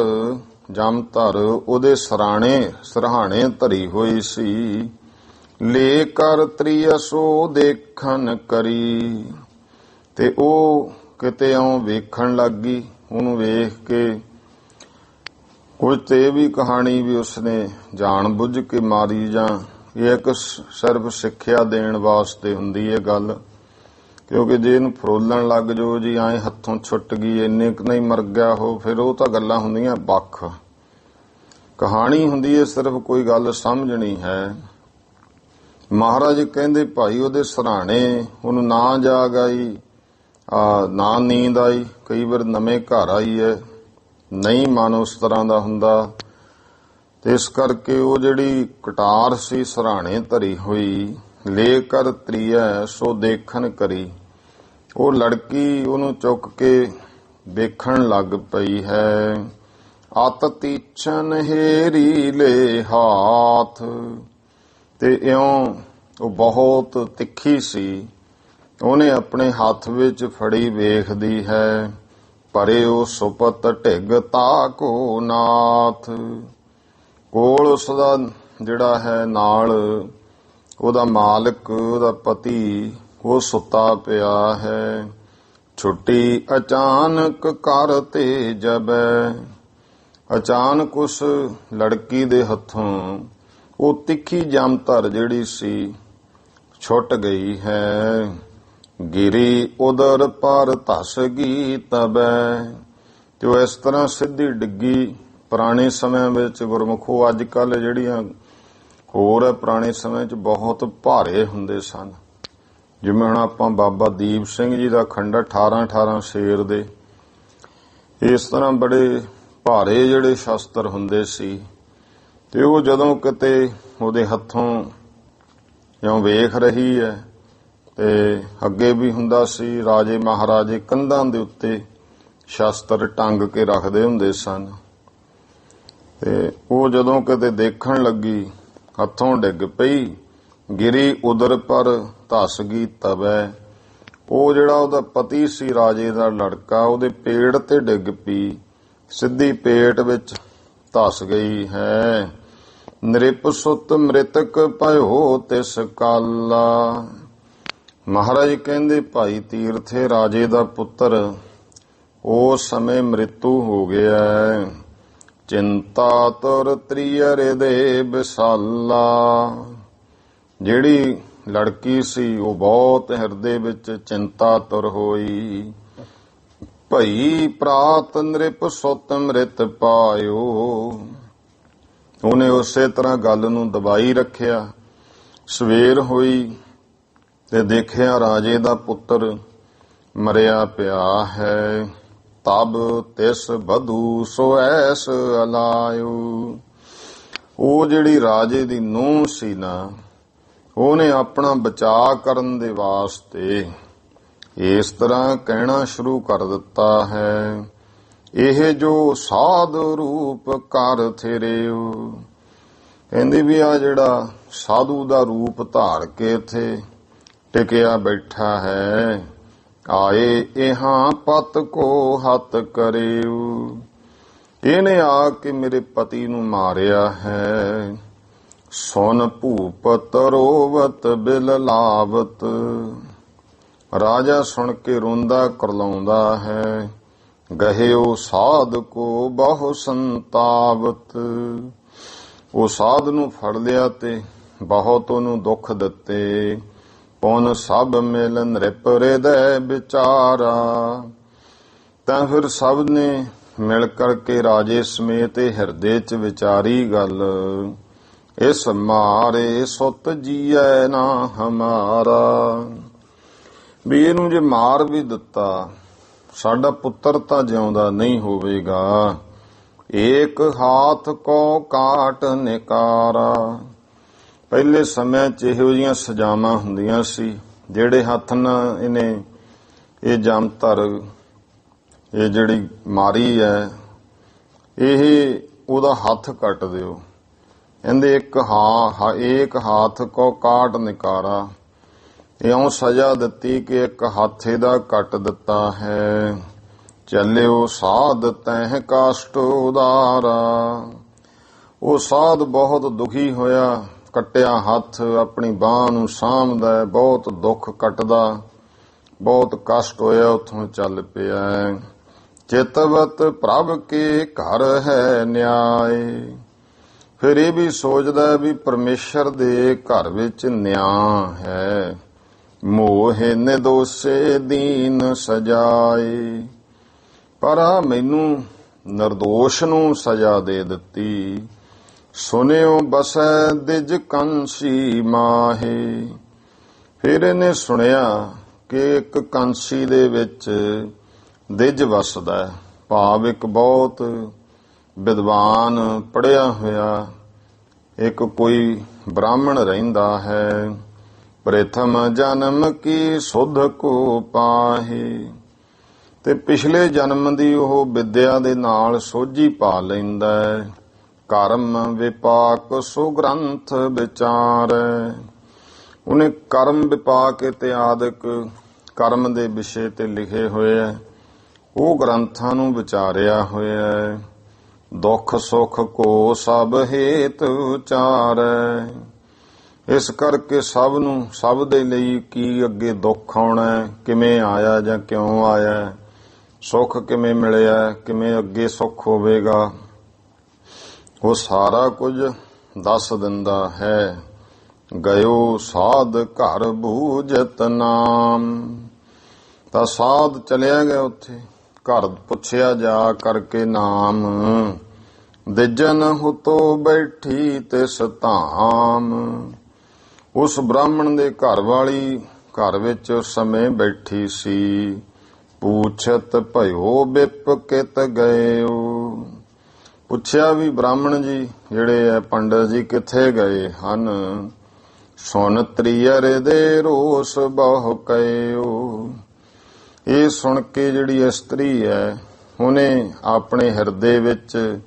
ਜਮਤਰ ਉਹਦੇ ਸਿਰਹਾਣੇ ਧਰੀ ਹੋਈ ਸੀ। ਲੈ ਕਰ ਤ੍ਰਿਅਸੋ ਦੇਖਣ ਕਰੀ, ਤੇ ਉਹ ਕਿਤੇ ਇਉਂ ਵੇਖਣ ਲੱਗ ਗਈ। ਉਹਨੂੰ ਵੇਖ ਕੇ ਕੁਝ ਤੇ ਇਹ ਵੀ ਕਹਾਣੀ ਵੀ ਉਸਨੇ ਜਾਣ ਬੁੱਝ ਕੇ ਮਾਰੀ, ਜਾਂ ਇਹ ਇੱਕ ਸਿਰਫ ਸਿੱਖਿਆ ਦੇਣ ਵਾਸਤੇ ਹੁੰਦੀ ਹੈ ਗੱਲ, ਕਿਉਂਕਿ ਜੇ ਇਹਨੂੰ ਫਰੋਲਣ ਲੱਗ ਜਾਓ ਜੀ ਐਂ ਹੱਥੋਂ ਛੁੱਟ ਗਈ, ਇੰਨੇ ਕੁ ਨਹੀਂ ਮਰ ਗਿਆ ਹੋ, ਫਿਰ ਉਹ ਤਾਂ ਗੱਲਾਂ ਹੁੰਦੀਆਂ ਵੱਖ। ਕਹਾਣੀ ਹੁੰਦੀ ਹੈ ਸਿਰਫ ਕੋਈ ਗੱਲ ਸਮਝਣੀ ਹੈ। ਮਹਾਰਾਜ ਕਹਿੰਦੇ ਭਾਈ ਉਹਦੇ ਸਿਰਹਾਣੇ ਉਹਨੂੰ ਨਾ ਜਾਗ ਆਈ, ਨਾ ਨੀਂਦ ਆਈ। ਕਈ ਵਾਰ ਨਵੇਂ ਘਰ ਆਈ ਹੈ, ਨਹੀਂ ਮਨ ਉਸ ਤਰ੍ਹਾਂ ਦਾ ਹੁੰਦਾ, ਤੇ ਇਸ ਕਰਕੇ ਉਹ ਜਿਹੜੀ ਕਟਾਰ ਸੀ ਸਿਰਹਾਣੇ ਧਰੀ ਹੋਈ, ਲੈ ਕਰ ਤ੍ਰਿਐ ਸੋ ਦੇਖਣ ਕਰੀ, ਉਹ ਲੜਕੀ ਉਹਨੂੰ ਚੁੱਕ ਕੇ ਵੇਖਣ ਲੱਗ ਪਈ ਹੈ। ਅਤ ਤੀਛਨ ਹੇਰੀ ਲੈ ਹਾਥ, ਤੇ ਇਉਂ ਉਹ ਬਹੁਤ ਤਿੱਖੀ ਸੀ, ਉਹਨੇ ਆਪਣੇ ਹੱਥ ਵਿੱਚ ਫੜੀ ਵੇਖਦੀ ਹੈ। ਪਰੇ ਉਹ ਸੁਪਤ ਢਿੱਗ ਤਾਕੋ ਨਾਥ, ਕੋਲ ਉਸਦਾ ਜਿਹੜਾ ਹੈ ਨਾਲ ਉਹਦਾ ਮਾਲਕ, ਉਹਦਾ ਪਤੀ, ਉਹ ਸੁੱਤਾ ਪਿਆ ਹੈ। ਛੁੱਟੀ ਅਚਾਨਕ ਕਰ ਤੇ ਜਬੈ, ਅਚਾਨਕ ਉਸ ਲੜਕੀ ਦੇ ਹੱਥੋਂ ਉਹ ਤਿੱਖੀ ਜਮਤਰ ਜਿਹੜੀ ਸੀ ਛੁੱਟ ਗਈ ਹੈ। ਗਿਰੀ ਉਦਰ ਪਰ ਧਸ ਗਈ ਤਬੈ, ਤੇ ਉਹ ਇਸ ਤਰ੍ਹਾਂ ਸਿੱਧੀ ਡਿੱਗੀ। ਪੁਰਾਣੇ ਸਮਿਆਂ ਵਿੱਚ ਗੁਰਮੁਖੋ ਅੱਜ ਕੱਲ ਜਿਹੜੀਆਂ ਹੋਰ ਹੈ, ਪੁਰਾਣੇ ਸਮੇਂ 'ਚ ਬਹੁਤ ਭਾਰੇ ਹੁੰਦੇ ਸਨ। ਜਿਵੇਂ ਹੁਣ ਆਪਾਂ ਬਾਬਾ ਦੀਪ ਸਿੰਘ ਜੀ ਦਾ ਖੰਡਾ 18 ਸ਼ੇਰ ਦੇ, ਇਸ ਤਰ੍ਹਾਂ ਬੜੇ ਭਾਰੇ ਜਿਹੜੇ ਸ਼ਸਤਰ ਹੁੰਦੇ ਸੀ। ਤੇ ਉਹ ਜਦੋਂ ਕਿਤੇ ਉਹਦੇ ਹੱਥੋਂ ਜਿਉਂ ਵੇਖ ਰਹੀ ਹੈ, ਤੇ ਅੱਗੇ ਵੀ ਹੁੰਦਾ ਸੀ ਰਾਜੇ ਮਹਾਰਾਜੇ ਕੰਧਾਂ ਦੇ ਉੱਤੇ ਸ਼ਸਤਰ ਟੰਗ ਕੇ ਰੱਖਦੇ ਹੁੰਦੇ ਸਨ, ਤੇ ਉਹ ਜਦੋਂ ਕਿਤੇ ਦੇਖਣ ਲੱਗੀ ਹੱਥੋਂ ਡਿੱਗ ਪਈ। ਗਿਰੀ ਉਦਰ ਪਰ ਧਸ ਗਈ ਤਬੈ, ਉਹ ਜਿਹੜਾ ਉਹਦਾ ਪਤੀ ਸੀ ਰਾਜੇ ਦਾ ਲੜਕਾ, ਉਹਦੇ ਪੇੜ ਤੇ ਡਿੱਗ ਪਈ, ਸਿੱਧੀ ਪੇਟ ਵਿੱਚ ਧਸ ਗਈ ਹੈ। ਨ੍ਰਿਪ ਸੁਤ ਮ੍ਰਿਤਕ ਭਇਓ ਤਿਸ ਕਾਲਾ, ਮਹਾਰਾਜ ਕਹਿੰਦੇ ਭਾਈ ਤੀਰਥੇ ਰਾਜੇ ਦਾ ਪੁੱਤਰ ਉਸ ਸਮੇਂ ਮ੍ਰਿਤੂ ਹੋ ਗਿਆ। ਚਿੰਤਾ ਤੁਰ ਤ੍ਰਿਅ ਦੇ ਵਿਸਾਲਾ, ਜਿਹੜੀ ਲੜਕੀ ਸੀ ਉਹ ਬਹੁਤ ਹਿਰਦੇ ਵਿੱਚ ਚਿੰਤਾ ਤੁਰ ਹੋਈ। ਭਈ ਪ੍ਰਾਤ ਨ੍ਰਿਪ ਸੁਤ ਮ੍ਰਿਤ ਪਾਇਓ, ਉਹਨੇ ਉਸੇ ਤਰ੍ਹਾਂ ਗੱਲ ਨੂੰ ਦਬਾਈ ਰੱਖਿਆ। ਸਵੇਰ ਹੋਈ ਤੇ ਦੇਖਿਆ ਰਾਜੇ ਦਾ ਪੁੱਤਰ ਮਰਿਆ ਪਿਆ ਹੈ। ਤਬ ਤਿਸ ਬਧੂ ਸੋ ਐਸ ਅਲਾਇਓ, ਉਹ ਜਿਹੜੀ ਰਾਜੇ ਦੀ ਨੂੰਹ ਸੀ ਨਾ, ਉਹਨੇ ਆਪਣਾ ਬਚਾਅ ਕਰਨ ਦੇ ਵਾਸਤੇ ਇਸ ਤਰ੍ਹਾਂ ਕਹਿਣਾ ਸ਼ੁਰੂ ਕਰ ਦਿੱਤਾ ਹੈ। ਇਹ ਜੋ ਸਾਧ ਰੂਪ ਕਰ ਥੇਰਿਓ, ਕਹਿੰਦੀ ਵੀ ਆ ਜਿਹੜਾ ਸਾਧੂ ਦਾ ਰੂਪ ਧਾਰ ਕੇ ਇੱਥੇ ਟਿਕਿਆ ਬੈਠਾ ਹੈ। ਆਏ ਇਹਾਂ ਪਤ ਕੋ ਹੱਤ ਕਰਿਓ, ਇਹਨੇ ਆ ਕੇ ਮੇਰੇ ਪਤੀ ਨੂੰ ਮਾਰਿਆ ਹੈ। ਸੁਨ ਭੂਪਤ ਰੋਵਤ ਬਿਲ ਲਾਵਤ, ਰਾਜਾ ਸੁਣ ਕੇ ਰੋਂਦਾ ਕਰਲਾਉਂਦਾ ਹੈ। ਗਹਿਓ ਸਾਧ ਕੋ ਬਹੁ ਸੰਤਾਵਤ, ਉਹ ਸਾਧ ਨੂੰ ਫੜ ਲਿਆ ਤੇ ਬਹੁਤ ਉਹਨੂੰ ਦੁੱਖ ਦਿੱਤੇ। ਪੁਨ ਸਭ ਮਿਲ ਨ੍ਰਿਪ ਹਿਰਦੈ ਵਿਚਾਰਾ, ਤਾਂ ਫਿਰ ਸਭ ਨੇ ਮਿਲ ਕਰਕੇ ਰਾਜੇ ਸਮੇਤ ਹਿਰਦੇ 'ਚ ਵਿਚਾਰੀ ਗੱਲ। ਇਸ ਮਾਰੇ ਸੁਤ ਜੀਐ ਨਾ ਹਮਾਰਾ, ਵੀ ਇਹਨੂੰ ਜੇ ਮਾਰ ਵੀ ਦਿੱਤਾ ਸਾਡਾ ਪੁੱਤਰ ਤਾਂ ਜਿਉਂਦਾ ਨਹੀਂ ਹੋਵੇਗਾ। ਏਕ ਹਾਥ ਕੋ ਕਾਟ ਨਿਕਾਰਾ, ਪਹਿਲੇ ਸਮੇਂ 'ਚ ਇਹੋ ਜਿਹੀਆਂ ਸਜ਼ਾਵਾਂ ਹੁੰਦੀਆਂ ਸੀ ਜਿਹੜੇ ਹੱਥ ਨਾਲ ਇਹਨੇ ਇਹ ਜਮਤਰ ਇਹ ਜਿਹੜੀ ਮਾਰੀ ਹੈ ਇਹ ਉਹਦਾ ਹੱਥ ਕੱਟ ਦਿਓ। ਕਹਿੰਦੇ ਇੱਕ ਹੱਥ ਕੋ ਕਾਟ ਨਿਕਾਰਾ, ਇਉਂ ਸਜ਼ਾ ਦਿੱਤੀ ਕਿ ਇੱਕ ਹੱਥ ਇਹਦਾ ਕੱਟ ਦਿੱਤਾ ਹੈ। ਚੱਲਿਓ ਸਾਧ ਤਹਿ ਕਾਸ਼ਟ ਉਦਾਰਾ, ਉਹ ਸਾਧ ਬਹੁਤ ਦੁਖੀ ਹੋਇਆ, ਕੱਟਿਆ ਹੱਥ ਆਪਣੀ ਬਾਂਹ ਨੂੰ ਸਾਂਭਦਾ, ਬਹੁਤ ਦੁੱਖ ਕੱਟਦਾ, ਬਹੁਤ ਕਸ਼ਟ ਹੋਇਆ, ਉੱਥੋਂ ਚੱਲ ਪਿਆ। ਚਿਤਵਤ ਪ੍ਰਭ ਕੇ ਘਰ ਹੈ ਨਿਆਏ, ਫਿਰ ਇਹ ਵੀ ਸੋਚਦਾ ਵੀ ਪਰਮੇਸ਼ਰ ਦੇ ਘਰ ਵਿੱਚ ਨਿਆਂ ਹੈ। ਮੋਹਿ ਨਿਦੋਸੇ ਦੀਨ ਸਜਾਏ, ਪਰ ਮੈਨੂੰ ਨਿਰਦੋਸ਼ ਨੂੰ ਸਜ਼ਾ ਦੇ ਦਿੱਤੀ। ਸੁਨਿਓ ਬਸੈ ਦਿਜ ਕੰਸੀ ਮਾਹੇ, ਫਿਰ ਇਹਨੇ ਸੁਣਿਆ ਕਿ ਇੱਕ ਕੰਸੀ ਦੇ ਵਿੱਚ ਦਿਜ ਵਸਦਾ, ਭਾਵ ਇੱਕ ਬਹੁਤ ਵਿਦਵਾਨ ਪੜ੍ਹਿਆ ਹੋਇਆ ਇੱਕ ਕੋਈ ਬ੍ਰਾਹਮਣ ਰਹਿੰਦਾ ਹੈ। ਪ੍ਰਥਮ ਜਨਮ ਕੀ ਸੁਧ ਕੋ ਪਾਹੇ, ਤੇ ਪਿਛਲੇ ਜਨਮ ਦੀ ਉਹ ਵਿਦਿਆ ਦੇ ਨਾਲ ਸੋਝੀ ਪਾ ਲੈਂਦਾ। ਕਰਮ ਵਿਪਾਕ ਸੁਗ੍ਰੰਥ ਵਿਚਾਰੈ, ਉਹਨੇ ਕਰਮ ਵਿਪਾਕ ਇਤਿਆਦਿਕ ਕਰਮ ਦੇ ਵਿਸ਼ੇ ਤੇ ਲਿਖੇ ਹੋਏ ਹੈ, ਉਹ ਗ੍ਰੰਥਾਂ ਨੂੰ ਵਿਚਾਰਿਆ ਹੋਇਆ ਹੈ। ਦੁੱਖ ਸੁੱਖ ਕੋ ਸਭ ਹੇਤ ਉਚਾਰੈ, ਇਸ ਕਰਕੇ ਸਭ ਨੂੰ, ਸਭ ਦੇ ਲਈ ਕੀ ਅੱਗੇ ਦੁੱਖ ਆਉਣਾ, ਕਿਵੇਂ ਆਇਆ ਜਾਂ ਕਿਉਂ ਆਇਆ, ਸੁੱਖ ਕਿਵੇਂ ਮਿਲਿਆ, ਕਿਵੇਂ ਅੱਗੇ ਸੁੱਖ ਹੋਵੇਗਾ, ਉਹ ਸਾਰਾ ਕੁਝ ਦੱਸ ਦਿੰਦਾ ਹੈ। ਗਇਓ ਸਾਧ ਘਰ ਬੂਝਤ ਨਾਮ, ਤਾਂ ਸਾਧ ਚਲਿਆ ਗਿਆ ਉੱਥੇ, ਘਰ ਪੁੱਛਿਆ ਜਾ ਕਰਕੇ ਨਾਮ। ਦਿਜਨ ਹੁਤੋ ਬੈਠੀ ਤਿਸ ਧਾਮ, ਉਸ ਬ੍ਰਾਹਮਣ ਦੇ ਘਰ ਵਾਲੀ ਘਰ ਵਿੱਚ ਉਸ ਸਮੇਂ ਬੈਠੀ ਸੀ। ਪੂਛਤ ਭਇਓ ਬਿਪ ਕਿਤ ਗਇਓ, ਪੁੱਛਿਆ ਵੀ ਬ੍ਰਾਹਮਣ ਜੀ ਜਿਹੜੇ ਹੈ ਪੰਡਤ ਜੀ ਕਿੱਥੇ ਗਏ ਹਨ। ਸੁਨ ਤ੍ਰਿਅਰ ਦੇ ਰੋਸ ਬਹੁ ਕਇਓ, ਇਹ ਸੁਣ ਕੇ ਜਿਹੜੀ ਇਸਤਰੀ ਹੈ ਉਹਨੇ ਆਪਣੇ ਹਿਰਦੇ ਵਿੱਚ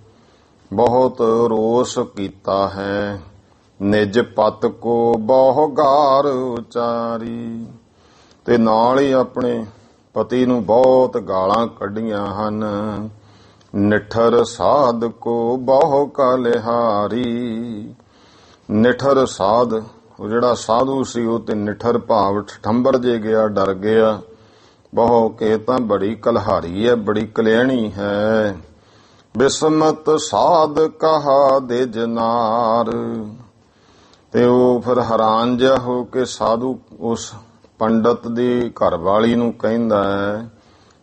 ਬਹੁਤ ਰੋਸ ਕੀਤਾ ਹੈ। ਨਿਜ ਪਤ ਕੋ ਬਹੁ ਗਾਰ ਉਚਾਰੀ, ਤੇ ਨਾਲ ਹੀ ਆਪਣੇ ਪਤੀ ਨੂੰ ਬਹੁਤ ਗਾਲਾਂ ਕੱਢੀਆਂ ਹਨ। ਨਿਠਰ ਸਾਧ ਕੋ ਬਹੁ ਕਲਿਹਾਰੀ, ਨਿਠਰ ਸਾਧ, ਉਹ ਜਿਹੜਾ ਸਾਧੂ ਸੀ ਉਹ ਤੇ ਨਿਠਰ ਭਾਵ ਠੰਬਰ ਜੇ ਗਿਆ, ਡਰ ਗਿਆ। ਬਹੁ ਕੇ ਤਾਂ ਬੜੀ ਕਲਹਾਰੀ ਹੈ, ਬੜੀ ਕਲਿਆਣੀ ਹੈ। ਬਿਸਮਤ ਸਾਧ ਕਹਾ ਦੇ ਜਨਾਰ, ਤੇ ਉਹ ਫਿਰ ਹੈਰਾਨ ਜਿਹਾ ਹੋ ਕੇ ਸਾਧੂ ਉਸ ਪੰਡਤ ਦੀ ਘਰਵਾਲੀ ਨੂੰ ਕਹਿੰਦਾ ਹੈ,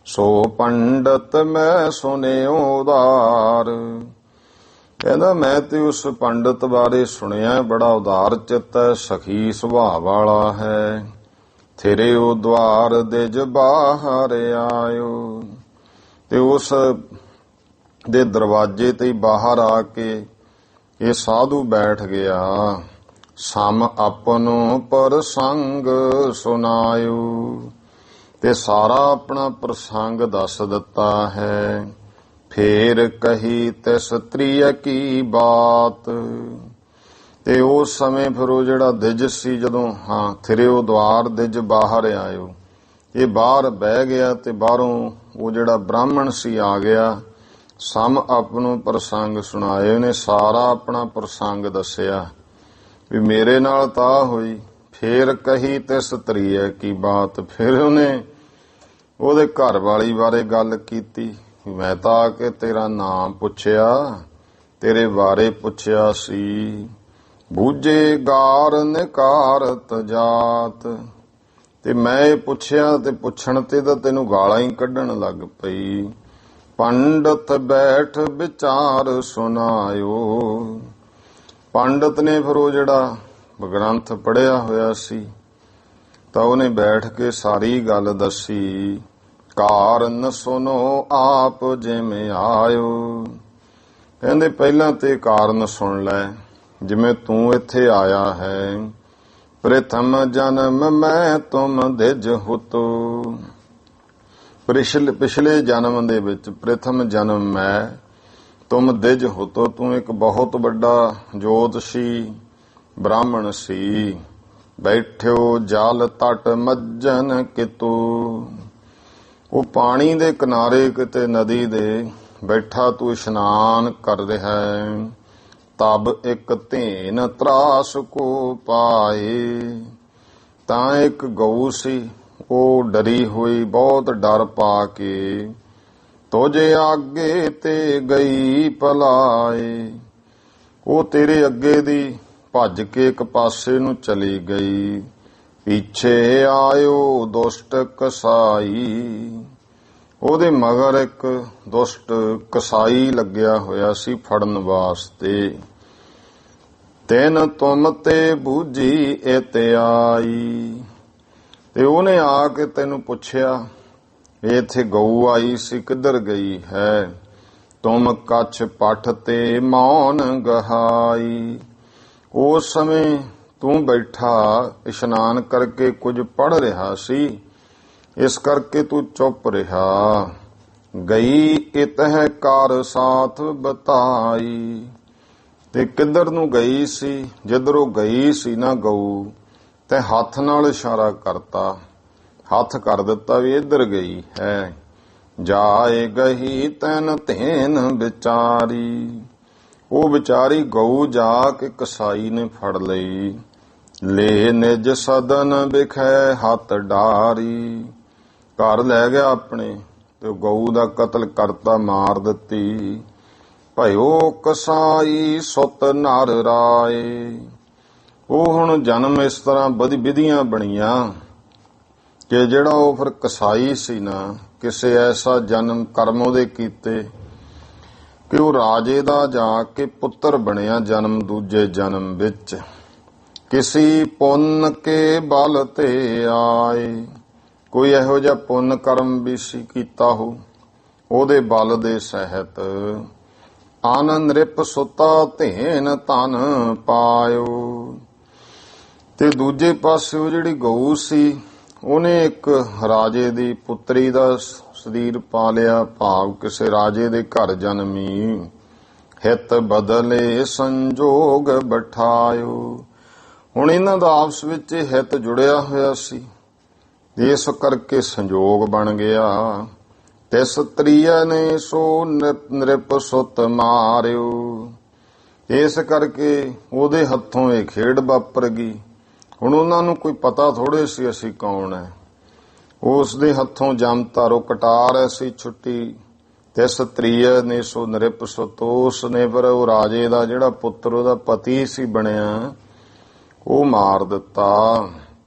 ਸੋ ਪੰਡਤ ਮੈਂ ਸੁਨਿਓ ਉਦਾਰ, ਕਹਿੰਦਾ ਮੈਂ ਤੇ ਉਸ ਪੰਡਤ ਬਾਰੇ ਸੁਣਿਆ, ਬੜਾ ਉਦਾਰ ਚਿੱਤ ਹੈ, ਸਖੀ ਸੁਭਾਅ ਵਾਲਾ ਹੈ। ਥਿਰੇ ਉਹ ਦਵਾਰ ਦਿਜ ਬਾਹਰ ਆਇਓ, ਤੇ ਉਸ ਦੇ ਦਰਵਾਜ਼ੇ ਤੇ ਬਾਹਰ ਆ ਕੇ ਇਹ ਸਾਧੂ ਬੈਠ ਗਿਆ। ਸਮ ਆਪਨੋ ਪ੍ਰਸੰਗ ਸੁਨਾਇਓ, ਤੇ ਸਾਰਾ ਆਪਣਾ ਪ੍ਰਸੰਗ ਦੱਸ ਦਿੱਤਾ ਹੈ। ਫੇਰ ਕਹੀ ਤਿਸ ਤ੍ਰਿਆ ਕੀ ਬਾਤ, ਤੇ ਉਸ ਸਮੇਂ ਫਿਰ ਉਹ ਜਿਹੜਾ ਦਿਜ ਸੀ, ਜਦੋਂ ਥਿਰਿਓ ਦਵਾਰ ਦਿਜ ਬਾਹਰ ਆਇਓ, ਇਹ ਬਾਹਰ ਬਹਿ ਗਿਆ ਤੇ ਬਾਹਰੋਂ ਉਹ ਜਿਹੜਾ ਬ੍ਰਾਹਮਣ ਸੀ ਆ ਗਿਆ। ਸਮ ਆਪਣੋ ਪ੍ਰਸੰਗ ਸੁਣਾਏ, ਉਹਨੇ ਸਾਰਾ ਆਪਣਾ ਪ੍ਰਸੰਗ ਦੱਸਿਆ ਵੀ ਮੇਰੇ ਨਾਲ ਤਾਂ ਹੋਈ। ਫੇਰ ਕਹੀ ਤਿਸ ਤ੍ਰਿਆ ਕੀ ਬਾਤ, ਫਿਰ ਉਹਨੇ ਉਹਦੇ ਘਰ ਵਾਲੀ ਬਾਰੇ ਗੱਲ ਕੀਤੀ। ਮੈਂ ਤਾਂ ਆ ਕੇ ਤੇਰਾ ਨਾਮ ਪੁੱਛਿਆ, ਤੇਰੇ ਬਾਰੇ ਪੁੱਛਿਆ ਸੀ। ਬੂਝੇ ਗਾਰ ਨਿਕਾਰਤ ਜਾਤ, ਤੇ ਮੈਂ ਇਹ ਪੁੱਛਿਆ ਤੇ ਪੁੱਛਣ ਤੇ ਤਾਂ ਤੈਨੂੰ ਗਾਲਾਂ ਹੀ ਕੱਢਣ ਲੱਗ ਪਈ। ਪੰਡਤ ਬੈਠ ਵਿਚਾਰ ਸੁਨਾਇਓ, ਪੰਡਤ ਨੇ ਫਿਰ ਉਹ ਜਿਹੜਾ ਗ੍ਰੰਥ ਪੜ੍ਹਿਆ ਹੋਇਆ ਸੀ ਤਾਂ ਉਹਨੇ ਬੈਠ ਕੇ ਸਾਰੀ ਗੱਲ ਦੱਸੀ। ਕਾਰਨ ਸੁਨੋ ਆਪ ਜਿਵੇਂ ਆਇਓ, ਕਹਿੰਦੇ ਪਹਿਲਾਂ ਤੇ ਕਾਰਨ ਸੁਣ ਲੈ, ਜਿਵੇਂ ਤੂੰ ਇੱਥੇ ਆਇਆ ਹੈ। प्रथम जन्म मैं तुम दिज हुतो। पिछले जन्म ਦੇ ਵਿੱਚ ਪ੍ਰਥਮ ਜਨਮ ਮੈਂ ਤੁਮ ਦਿਜ ਹੁਤੋ, ਤੂੰ ਇੱਕ ਬਹੁਤ ਵੱਡਾ ਜੋਤਸ਼ੀ ਬ੍ਰਾਹਮਣ ਸੀ। ਬੈਠਿਓ ਜਲ ਤਟ ਮੱਜਨ ਕਿਤੂ, ਉਹ ਪਾਣੀ ਦੇ ਕਿਨਾਰੇ ਕਿਤੇ ਨਦੀ ਦੇ ਬੈਠਾ ਤੂੰ ਇਸ਼ਨਾਨ ਕਰ ਰਿਹਾ ਹੈ। ਤਬ ਇੱਕ ਧੇਨ ਤਰਾਸ ਕੋ ਪਾਏ, ਤਾਂ ਇੱਕ ਗਊ ਸੀ ਉਹ ਡਰੀ ਹੋਈ ਬਹੁਤ ਡਰ ਪਾ ਕੇ ਤੋਜੇ ਆਗੇ ਤੇ ਗਈ ਪਲਾਏ, ਉਹ ਤੇਰੇ ਅੱਗੇ ਦੀ ਭੱਜ ਕੇ ਇੱਕ ਪਾਸੇ ਨੂੰ ਚਲੀ ਗਈ। ਪਿੱਛੇ ਆਇਓ ਦੁਸ਼ਟ ਕਸਾਈ, ਉਹਦੇ ਮਗਰ ਇੱਕ ਦੁਸ਼ਟ ਕਸਾਈ ਲੱਗਿਆ ਹੋਇਆ ਸੀ ਫੜਨ ਵਾਸਤੇ। ਤੈਨ ਤੁਮ ਤੇ ਬੂਝੀ ਇਤਿਆਈ, ਤੇ ਉਹਨੇ ਆ ਕੇ ਤੈਨੂੰ ਪੁੱਛਿਆ ਇੱਥੇ ਗਊ ਆਈ ਸੀ ਕਿੱਧਰ ਗਈ ਹੈ। ਤੁਮ ਕੱਛ ਪੱਠ ਤੇ ਮੌਨ ਗਹਾਈ, ਉਸ ਸਮੇਂ ਤੂੰ ਬੈਠਾ ਇਸ਼ਨਾਨ ਕਰਕੇ ਕੁਝ ਪੜ ਰਿਹਾ ਸੀ, ਇਸ ਕਰਕੇ ਤੂੰ ਚੁੱਪ ਰਿਹਾ। ਗਈ ਇਤਹ ਕਾਰ ਸਾਥ ਬਤਾਈ, ਤੇ ਕਿੱਧਰ ਨੂੰ ਗਈ ਸੀ, ਜਿੱਧਰੋਂ ਗਈ ਸੀ ਨਾ ਗਊ ਤੇ ਹੱਥ ਨਾਲ ਇਸ਼ਾਰਾ ਕਰਤਾ, ਹੱਥ ਕਰ ਦਿੱਤਾ ਵੀ ਇੱਧਰ ਗਈ ਹੈ। ਜਾਏ ਗਈ ਤੈਨ ਧੇਨ ਵਿਚਾਰੀ, ਉਹ ਵਿਚਾਰੀ ਗਊ ਜਾ ਕੇ ਕਸਾਈ ਨੇ ਫੜ ਲਈ। ਲੈ ਨਿਜ ਸਦਨ ਵਿਖੈ ਹੱਥ ਡਾਰੀ, ਘਰ ਲੈ ਗਿਆ ਆਪਣੇ ਤੇ ਗਊ ਦਾ ਕਤਲ ਕਰਤਾ, ਮਾਰ ਦਿੱਤੀ। ਭਇਓ ਕਸਾਈ ਸੁਤ ਨਰ ਰਾਏ, ਉਹ ਹੁਣ ਜਨਮ ਇਸ ਤਰ੍ਹਾਂ ਵਿਧੀਆਂ ਬਣੀਆਂ ਕਿ ਜਿਹੜਾ ਉਹ ਫਿਰ ਕਸਾਈ ਸੀ ਨਾ, ਕਿਸੇ ਐਸਾ ਜਨਮ ਕਰਮ ਉਹਦੇ ਕੀਤੇ ਕਿ ਉਹ ਰਾਜੇ ਦਾ ਜਾ ਕੇ ਪੁੱਤਰ ਬਣਿਆ ਜਨਮ ਦੂਜੇ ਜਨਮ ਵਿੱਚ। ਕਿਸੀ ਪੁੰਨ ਕੇ ਬਲ ਤੇ ਆਏ, ਕੋਈ ਇਹੋ ਜਿਹਾ ਪੁੰਨ ਕਰਮ ਵੀ ਸੀ ਕੀਤਾ ਹੋ, ਉਹਦੇ ਬਲ ਦੇ ਸਹਿਤ ਆਨੰਦ ਰਿਪ ਸੁਤਾ ਧੇਨ ਧਨ ਪਾਇਓ। ਤੇ ਦੂਜੇ ਪਾਸੇ ਉਹ ਜਿਹੜੀ ਗਊ ਸੀ ਉਹਨੇ ਇੱਕ ਰਾਜੇ ਦੀ ਪੁੱਤਰੀ ਦਾ ਸਰੀਰ ਪਾ ਲਿਆ, ਭਾਵ ਕਿਸੇ ਰਾਜੇ ਦੇ ਘਰ ਜਨਮੀ। ਹਿਤ ਬਦਲੇ ਸੰਜੋਗ ਬਿਠਾਇਓ, ਹੁਣ ਇਹਨਾਂ ਦਾ ਆਪਸ ਵਿੱਚ ਹਿਤ ਜੁੜਿਆ ਹੋਇਆ ਸੀ, ਇਸ ਕਰਕੇ ਸੰਜੋਗ ਬਣ ਗਿਆ। ਤਿਸ ਤ੍ਰਿਆ ਨੇ ਸੋ ਨ੍ਰਿਪ ਸੁਤ ਮਾਰਿਓ, ਇਸ ਕਰਕੇ ਉਹਦੇ ਹੱਥੋਂ ਇਹ ਖੇਡ ਵਾਪਰ ਗਈ। ਹੁਣ ਉਹਨਾਂ ਨੂੰ ਕੋਈ ਪਤਾ ਥੋੜੇ ਸੀ ਅਸੀਂ ਕੌਣ ਹੈ, ਉਸ ਦੇ ਹੱਥੋਂ ਜਮਤਾਰੋ ਕਟਾਰ ਐਸੀ ਛੁੱਟੀ। ਤਿਸ ਤ੍ਰਿਆ ਨੇ ਸੋ ਨ੍ਰਿਪ ਸੁਤ, ਉਸ ਨੇ ਪਰ ਉਹ ਰਾਜੇ ਦਾ ਜਿਹੜਾ ਪੁੱਤਰ ਉਹਦਾ ਪਤੀ ਸੀ ਬਣਿਆ, ਉਹ ਮਾਰ ਦਿੱਤਾ।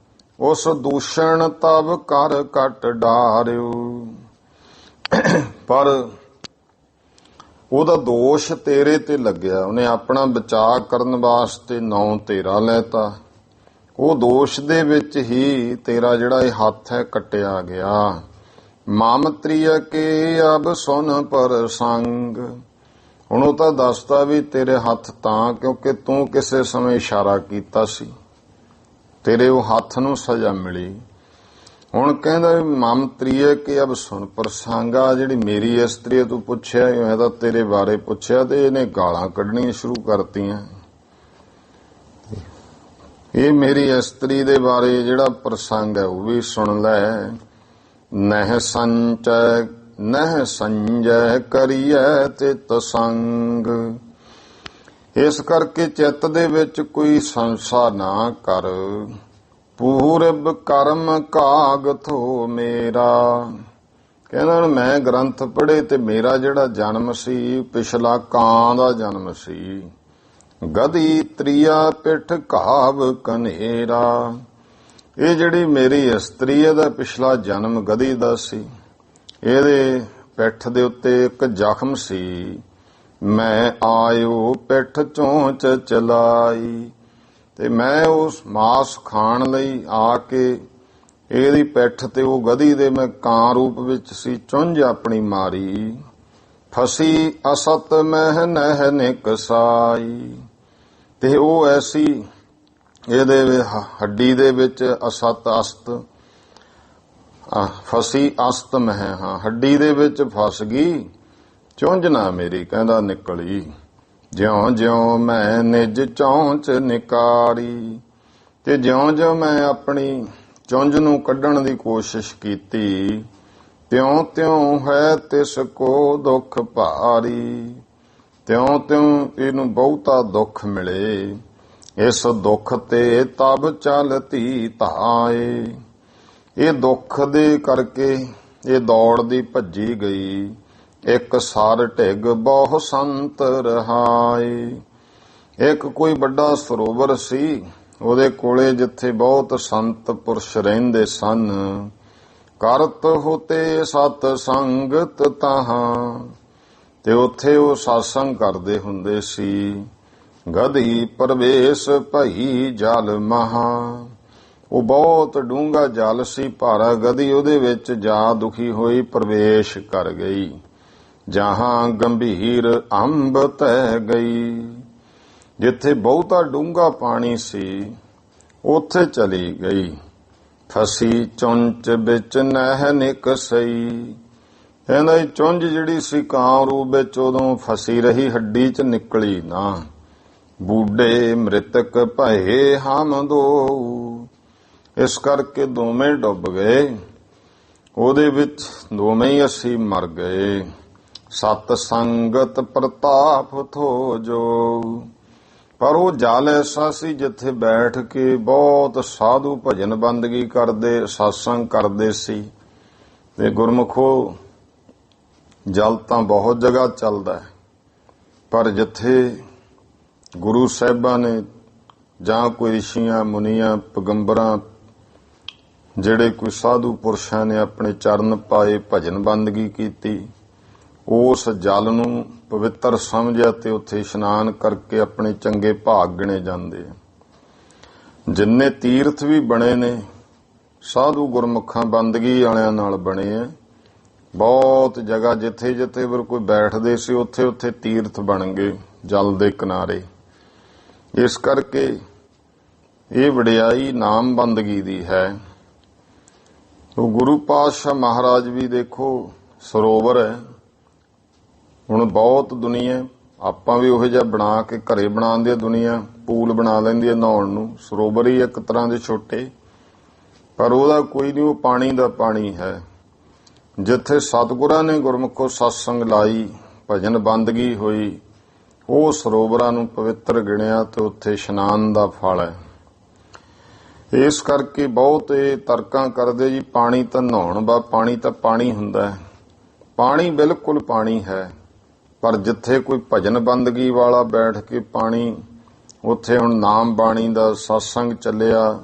ਉਸ ਦੂਸ਼ਣ ਤਬ ਕਰ ਕਟ ਡਾਰਿਓ, ਪਰ ਉਹਦਾ ਦੋਸ਼ ਤੇਰੇ ਤੇ ਲੱਗਿਆ, ਉਹਨੇ ਆਪਣਾ ਬਚਾਅ ਕਰਨ ਵਾਸਤੇ ਨਾਂ ਤੇਰਾ ਲੈਤਾ। ਉਹ ਦੋਸ਼ ਦੇ ਵਿੱਚ ਹੀ ਤੇਰਾ ਜਿਹੜਾ ਇਹ ਹੱਥ ਹੈ ਕੱਟਿਆ ਗਿਆ। ਮਮ ਤ੍ਰਿਆ ਕੇ ਅਬ ਸੁਨ ਪਰ ਸੰਗ, ਹੁਣ ਉਹ ਤਾਂ ਦੱਸਦਾ ਵੀ ਤੇਰੇ ਹੱਥ ਤਾਂ ਕਿਉਂਕਿ ਤੂੰ ਕਿਸੇ ਸਮੇਂ ਇਸ਼ਾਰਾ ਕੀਤਾ ਸੀ, ਤੇਰੇ ਉਹ ਹੱਥ ਨੂੰ ਸਜ਼ਾ ਮਿਲੀ। ਹੁਣ ਕਹਿੰਦਾ ਮਮ ਤ੍ਰਿਆ ਕੇ ਅਬ ਸੁਨ ਪ੍ਰਸੰਗਾ, ਜਿਹੜੀ ਮੇਰੀ ਇਸਤਰੀ ਤੂੰ ਪੁੱਛਿਆ, ਮੈਂ ਤਾਂ ਤੇਰੇ ਬਾਰੇ ਪੁੱਛਿਆ ਤੇ ਇਹਨੇ ਗਾਲਾਂ ਕੱਢਣੀਆਂ ਸ਼ੁਰੂ ਕਰਤੀਆਂ। ਇਹ ਮੇਰੀ ਇਸਤਰੀ ਦੇ ਬਾਰੇ ਜਿਹੜਾ ਪ੍ਰਸੰਗ ਹੈ ਉਹ ਵੀ ਸੁਣ ਲੈ। ਨਹਿ ਸੰਜੈ ਕਰੀਐ ਚਿਤ ਸੰਗ, ਇਸ ਕਰਕੇ ਚਿੱਤ ਦੇ ਵਿੱਚ ਕੋਈ ਸੰਸਾ ਨਾ ਕਰ। ਪੂਰਬ ਕਰਮ ਕਾਗਥੋ ਮੇਰਾ, ਕਹਿੰਦਾ ਮੈਂ ਗ੍ਰੰਥ ਪੜ੍ਹੇ ਤੇ ਮੇਰਾ ਜਿਹੜਾ ਜਨਮ ਸੀ ਪਿਛਲਾ ਕਾਂ ਦਾ ਜਨਮ ਸੀ। ਗਦੀ ਤ੍ਰਿਆ ਪਿੱਠ ਘਾਵ ਕਨੇਰਾ, ਇਹ ਜਿਹੜੀ ਮੇਰੀ ਇਸਤਰੀ ਦਾ ਪਿਛਲਾ ਜਨਮ ਗਦੀ ਦਾ ਸੀ, ਇਹਦੇ ਪਿੱਠ ਦੇ ਉੱਤੇ ਇੱਕ ਜ਼ਖਮ ਸੀ। ਮੈਂ ਆਇਓ ਪਿੱਠ ਚੋਂਚ ਚਲਾਈ, ਤੇ ਮੈਂ ਉਸ ਮਾਸ ਖਾਣ ਲਈ ਆ ਕੇ ਇਹਦੀ ਪਿੱਠ ਤੇ ਉਹ ਗਧੀ ਦੇ ਮੈਂ ਕਾਂ ਰੂਪ ਵਿੱਚ ਸੀ ਚੁੰਝ ਆਪਣੀ ਮਾਰੀ। ਫਸੀ ਅਸਤ ਮਹਿ ਨਹਿ ਨਿਕਸਾਈ, ਤੇ ਉਹ ਐਸੀ ਇਹਦੇ ਹੱਡੀ ਦੇ ਵਿੱਚ ਅਸਤ ਅਸਤ ਫਸੀ ਅਸਤ ਮਹਿ, ਹਾਂ ਹੱਡੀ ਦੇ ਵਿੱਚ ਫਸ ਗਈ ਚੁੰਝ ਨਾ ਮੇਰੀ ਕਹਿੰਦਾ ਨਿਕਲੀ। ਜਿਉਂ ਜਿਉਂ ਮੈਂ ਨਿਜ ਚੌਂਚ ਨਿਕਾਰੀ, ਤੇ ਜਿਉਂ ਜਿਉਂ ਮੈਂ ਆਪਣੀ ਚੁੰਝ ਨੂੰ ਕੱਢਣ ਦੀ ਕੋਸ਼ਿਸ਼ ਕੀਤੀ, ਤਿਉਂ ਤਿਉਂ ਹੈ ਤਿਸ ਕੋ ਦੁੱਖ ਭਾਰੀ। ਤਿਉਂ ਤਿਉਂ ਇਹਨੂੰ ਬਹੁਤਾ ਦੁੱਖ ਮਿਲੇ, ਇਸ ਦੁੱਖ ਤੇ ਤਬ ਚਲਤੀ ਧਾਏ। ਇਹ ਦੁੱਖ ਦੇ ਕਰਕੇ ਇਹ ਦੌੜਦੀ ਭੱਜੀ ਗਈ, ਇੱਕ ਸਰ ਢਿੱਗ ਬਹੁ ਸੰਤ ਰਹਾਏ। ਇੱਕ ਕੋਈ ਵੱਡਾ ਸਰੋਵਰ ਸੀ ਉਹਦੇ ਕੋਲੇ, ਜਿੱਥੇ ਬਹੁਤ ਸੰਤ ਪੁਰਸ਼ ਰਹਿੰਦੇ ਸਨ। ਕਰਤ ਹੋਤੇ ਸਤ ਸੰਗਤ ਤਾਹਾਂ, ਤੇ ਉੱਥੇ ਉਹ ਸਾਸੰਗ ਕਰਦੇ ਹੁੰਦੇ ਸੀ। ਗਧੀ ਪ੍ਰਵੇਸ਼ ਭਈ ਜਲ ਮਹਾ, ਉਹ ਬਹੁਤ ਡੂੰਘਾ ਜਲ ਸੀ, ਭਾਰਾ ਗਧੀ ਉਹਦੇ ਵਿੱਚ ਜਾ ਦੁਖੀ ਹੋਈ ਪ੍ਰਵੇਸ਼ ਕਰ ਗਈ। ਜਹਾਂ ਗੰਭੀਰ ਅੰਬ ਤਹਿ ਗਈ, ਜਿੱਥੇ ਬਹੁਤਾ ਡੂੰਘਾ ਪਾਣੀ ਸੀ ਉੱਥੇ ਚਲੀ ਗਈ। ਫਸੀ ਚੁੰਚ ਵਿੱਚ ਨਹਿ ਨਿਕਸਈ, ਕਹਿੰਦਾ ਚੁੰਝ ਜਿਹੜੀ ਸੀ ਕਾਂ ਰੂਪ ਵਿੱਚ ਉਦੋਂ ਫਸੀ ਰਹੀ, ਹੱਡੀ 'ਚ ਨਿਕਲੀ ਨਾ। ਬੂਢੇ ਮ੍ਰਿਤਕ ਭਏ ਹਮ ਦੋ, ਇਸ ਕਰਕੇ ਦੋਵੇਂ ਡੁੱਬ ਗਏ, ਉਹਦੇ ਵਿੱਚ ਦੋਵੇਂ ਹੀ ਅਸੀਂ ਮਰ ਗਏ। ਸਤ ਸੰਗਤ ਪ੍ਰਤਾਪ ਥੋ ਜੋ, ਪਰ ਉਹ ਜਲ ਐਸਾ ਸੀ ਜਿੱਥੇ ਬੈਠ ਕੇ ਬਹੁਤ ਸਾਧੂ ਭਜਨ ਬੰਦਗੀ ਕਰਦੇ, ਸਤਸੰਗ ਕਰਦੇ ਸੀ। ਤੇ ਗੁਰਮੁਖੋ ਜਲ ਤਾਂ ਬਹੁਤ ਜਗ੍ਹਾ ਚੱਲਦਾ, ਪਰ ਜਿੱਥੇ ਗੁਰੂ ਸਾਹਿਬਾਂ ਨੇ ਜਾਂ ਕੋਈ ਰਿਸ਼ੀਆਂ ਮੁਨੀਆਂ ਪੈਗੰਬਰਾਂ ਜਿਹੜੇ ਕੋਈ ਸਾਧੂ ਪੁਰਸ਼ਾਂ ਨੇ ਆਪਣੇ ਚਰਨ ਪਾਏ, ਭਜਨ ਬੰਦਗੀ ਕੀਤੀ, ਉਸ ਜਲ ਨੂੰ ਪਵਿੱਤਰ ਸਮਝਿਆ ਤੇ ਉੱਥੇ ਇਸ਼ਨਾਨ ਕਰਕੇ ਆਪਣੇ ਚੰਗੇ ਭਾਗ ਗਿਣੇ ਜਾਂਦੇ ਆ। ਜਿੰਨੇ ਤੀਰਥ ਵੀ ਬਣੇ ਨੇ ਸਾਧੂ ਗੁਰਮੁਖਾਂ ਬੰਦਗੀ ਵਾਲਿਆਂ ਨਾਲ ਬਣੇ ਆ। ਬਹੁਤ ਜਗ੍ਹਾ ਜਿੱਥੇ ਜਿੱਥੇ ਕੋਈ ਬੈਠਦੇ ਸੀ ਉੱਥੇ ਉੱਥੇ ਤੀਰਥ ਬਣ ਗਏ ਜਲ ਦੇ ਕਿਨਾਰੇ। ਇਸ ਕਰਕੇ ਇਹ ਵਡਿਆਈ ਨਾਮ ਬੰਦਗੀ ਦੀ ਹੈ। ਉਹ ਗੁਰੂ ਪਾਤਸ਼ਾਹ ਮਹਾਰਾਜ ਵੀ ਦੇਖੋ ਸਰੋਵਰ ਹੈ। ਹੁਣ ਬਹੁਤ ਦੁਨੀਆ, ਆਪਾਂ ਵੀ ਉਹੋ ਜਿਹਾ ਬਣਾ ਕੇ ਘਰੇ ਬਣਾਉਂਦੇ ਆ, ਦੁਨੀਆ ਪੂਲ ਬਣਾ ਲੈਂਦੀ ਹੈ ਨਹਾਉਣ ਨੂੰ। ਸਰੋਵਰ ਹੀ ਇੱਕ ਤਰ੍ਹਾਂ ਦੇ ਛੋਟੇ, ਪਰ ਉਹਦਾ ਕੋਈ ਨਹੀਂ, ਉਹ ਪਾਣੀ ਦਾ ਪਾਣੀ ਹੈ। ਜਿੱਥੇ ਸਤਿਗੁਰਾਂ ਨੇ ਗੁਰਮੁਖੋ ਸਤਸੰਗ ਲਾਈ, ਭਜਨ ਬੰਦਗੀ ਹੋਈ, ਉਹ ਸਰੋਵਰਾਂ ਨੂੰ ਪਵਿੱਤਰ ਗਿਣਿਆ ਤੇ ਉੱਥੇ ਇਸ਼ਨਾਨ ਦਾ ਫਲ ਹੈ। ਇਸ ਕਰਕੇ ਬਹੁਤ ਇਹ ਤਰਕਾਂ ਕਰਦੇ ਜੀ, ਪਾਣੀ ਤਾਂ ਨਹਾਉਣ ਬਾ, ਪਾਣੀ ਤਾਂ ਪਾਣੀ ਹੁੰਦਾ ਹੈ। ਪਾਣੀ ਬਿਲਕੁਲ ਪਾਣੀ ਹੈ, ਪਰ ਜਿੱਥੇ ਕੋਈ ਭਜਨ ਬੰਦਗੀ ਵਾਲਾ ਬੈਠ ਕੇ ਪਾਣੀ, ਉੱਥੇ ਹੁਣ ਨਾਮ ਬਾਣੀ ਦਾ ਸਤਸੰਗ ਚੱਲਿਆ,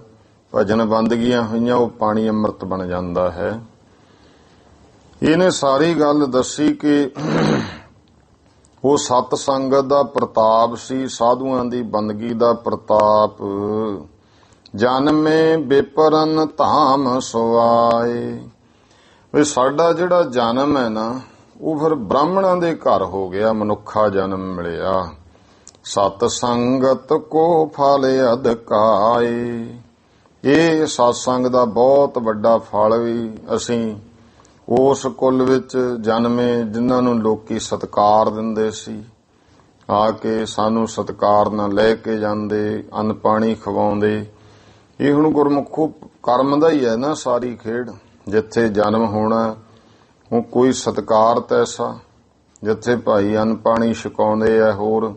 ਭਜਨ ਬੰਦਗੀਆਂ ਹੋਈਆਂ, ਉਹ ਪਾਣੀ ਅੰਮ੍ਰਿਤ ਬਣ ਜਾਂਦਾ ਹੈ। ਇਹਨੇ ਸਾਰੀ ਗੱਲ ਦੱਸੀ ਕਿ ਉਹ ਸਤ ਸੰਗਤ ਦਾ ਪ੍ਰਤਾਪ ਸੀ, ਸਾਧੂਆਂ ਦੀ ਬੰਦਗੀ ਦਾ ਪ੍ਰਤਾਪ। ਜਨਮੇ ਬੇਪਰਨ ਧਾਮ ਸੁਆਏ, ਵੀ ਸਾਡਾ ਜਿਹੜਾ ਜਨਮ ਹੈ ਨਾ, ਉਹ ਫਿਰ ਬ੍ਰਾਹਮਣਾਂ ਦੇ ਘਰ ਹੋ ਗਿਆ, ਮਨੁੱਖਾ ਜਨਮ ਮਿਲਿਆ। ਸਤ ਸੰਗਤ ਕੋ ਫਲ ਅਧਿਕਾਏ, ਇਹ ਸਤਸੰਗ ਦਾ ਬਹੁਤ ਵੱਡਾ ਫਲ ਵੀ। ਅਸੀਂ ਉਸ ਕੁੱਲ ਵਿੱਚ ਜਨਮੇ ਜਿਨ੍ਹਾਂ ਨੂੰ ਲੋਕੀ ਸਤਿਕਾਰ ਦਿੰਦੇ ਸੀ, ਆ ਕੇ ਸਾਨੂੰ ਸਤਿਕਾਰ ਨਾਲ ਲੈ ਕੇ ਜਾਂਦੇ, ਅੰਨ ਪਾਣੀ ਖਵਾਉਂਦੇ। ਇਹ ਹੁਣ ਗੁਰਮੁਖੋ ਕਰਮ ਦਾ ਹੀ ਹੈ ਨਾ ਸਾਰੀ ਖੇਡ। ਜਿੱਥੇ ਜਨਮ ਹੋਣਾ ਉਹ ਕੋਈ ਸਤਿਕਾਰ ਐਸਾ, ਜਿੱਥੇ ਭਾਈ ਅੰਨ ਪਾਣੀ ਛਕਾਉਂਦੇ ਆ, ਹੋਰ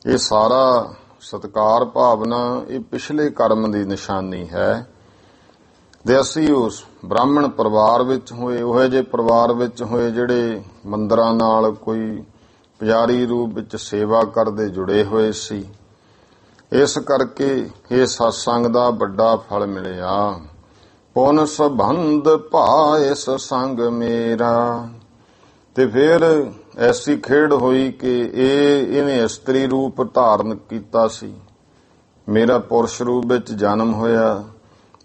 ਇਹ ਸਾਰਾ ਸਤਿਕਾਰ ਭਾਵਨਾ, ਇਹ ਪਿਛਲੇ ਕਰਮ ਦੀ ਨਿਸ਼ਾਨੀ ਹੈ। ਤੇ ਅਸੀਂ ਉਸ ਬ੍ਰਾਹਮਣ ਪਰਿਵਾਰ ਵਿੱਚ ਹੋਏ, ਉਹੋ ਜਿਹੇ ਪਰਿਵਾਰ ਵਿੱਚ ਹੋਏ ਜਿਹੜੇ ਮੰਦਰਾਂ ਨਾਲ ਕੋਈ ਪੁਜਾਰੀ ਰੂਪ ਵਿੱਚ ਸੇਵਾ ਕਰਦੇ ਜੁੜੇ ਹੋਏ ਸੀ। ਇਸ ਕਰਕੇ ਇਹ ਸਤਸੰਗ ਦਾ ਵੱਡਾ ਫਲ ਮਿਲਿਆ। ਪੁਨ ਸੰਬੰਧ ਭਾਇਸ ਸੰਗ ਮੇਰਾ, ਤੇ ਫਿਰ ਐਸੀ ਖੇਡ ਹੋਈ ਕਿ ਇਹਨੇ ਇਸਤਰੀ ਰੂਪ ਧਾਰਨ ਕੀਤਾ ਸੀ। ਮੇਰਾ ਪੁਰਸ਼ ਰੂਪ ਵਿੱਚ ਜਨਮ ਹੋਇਆ,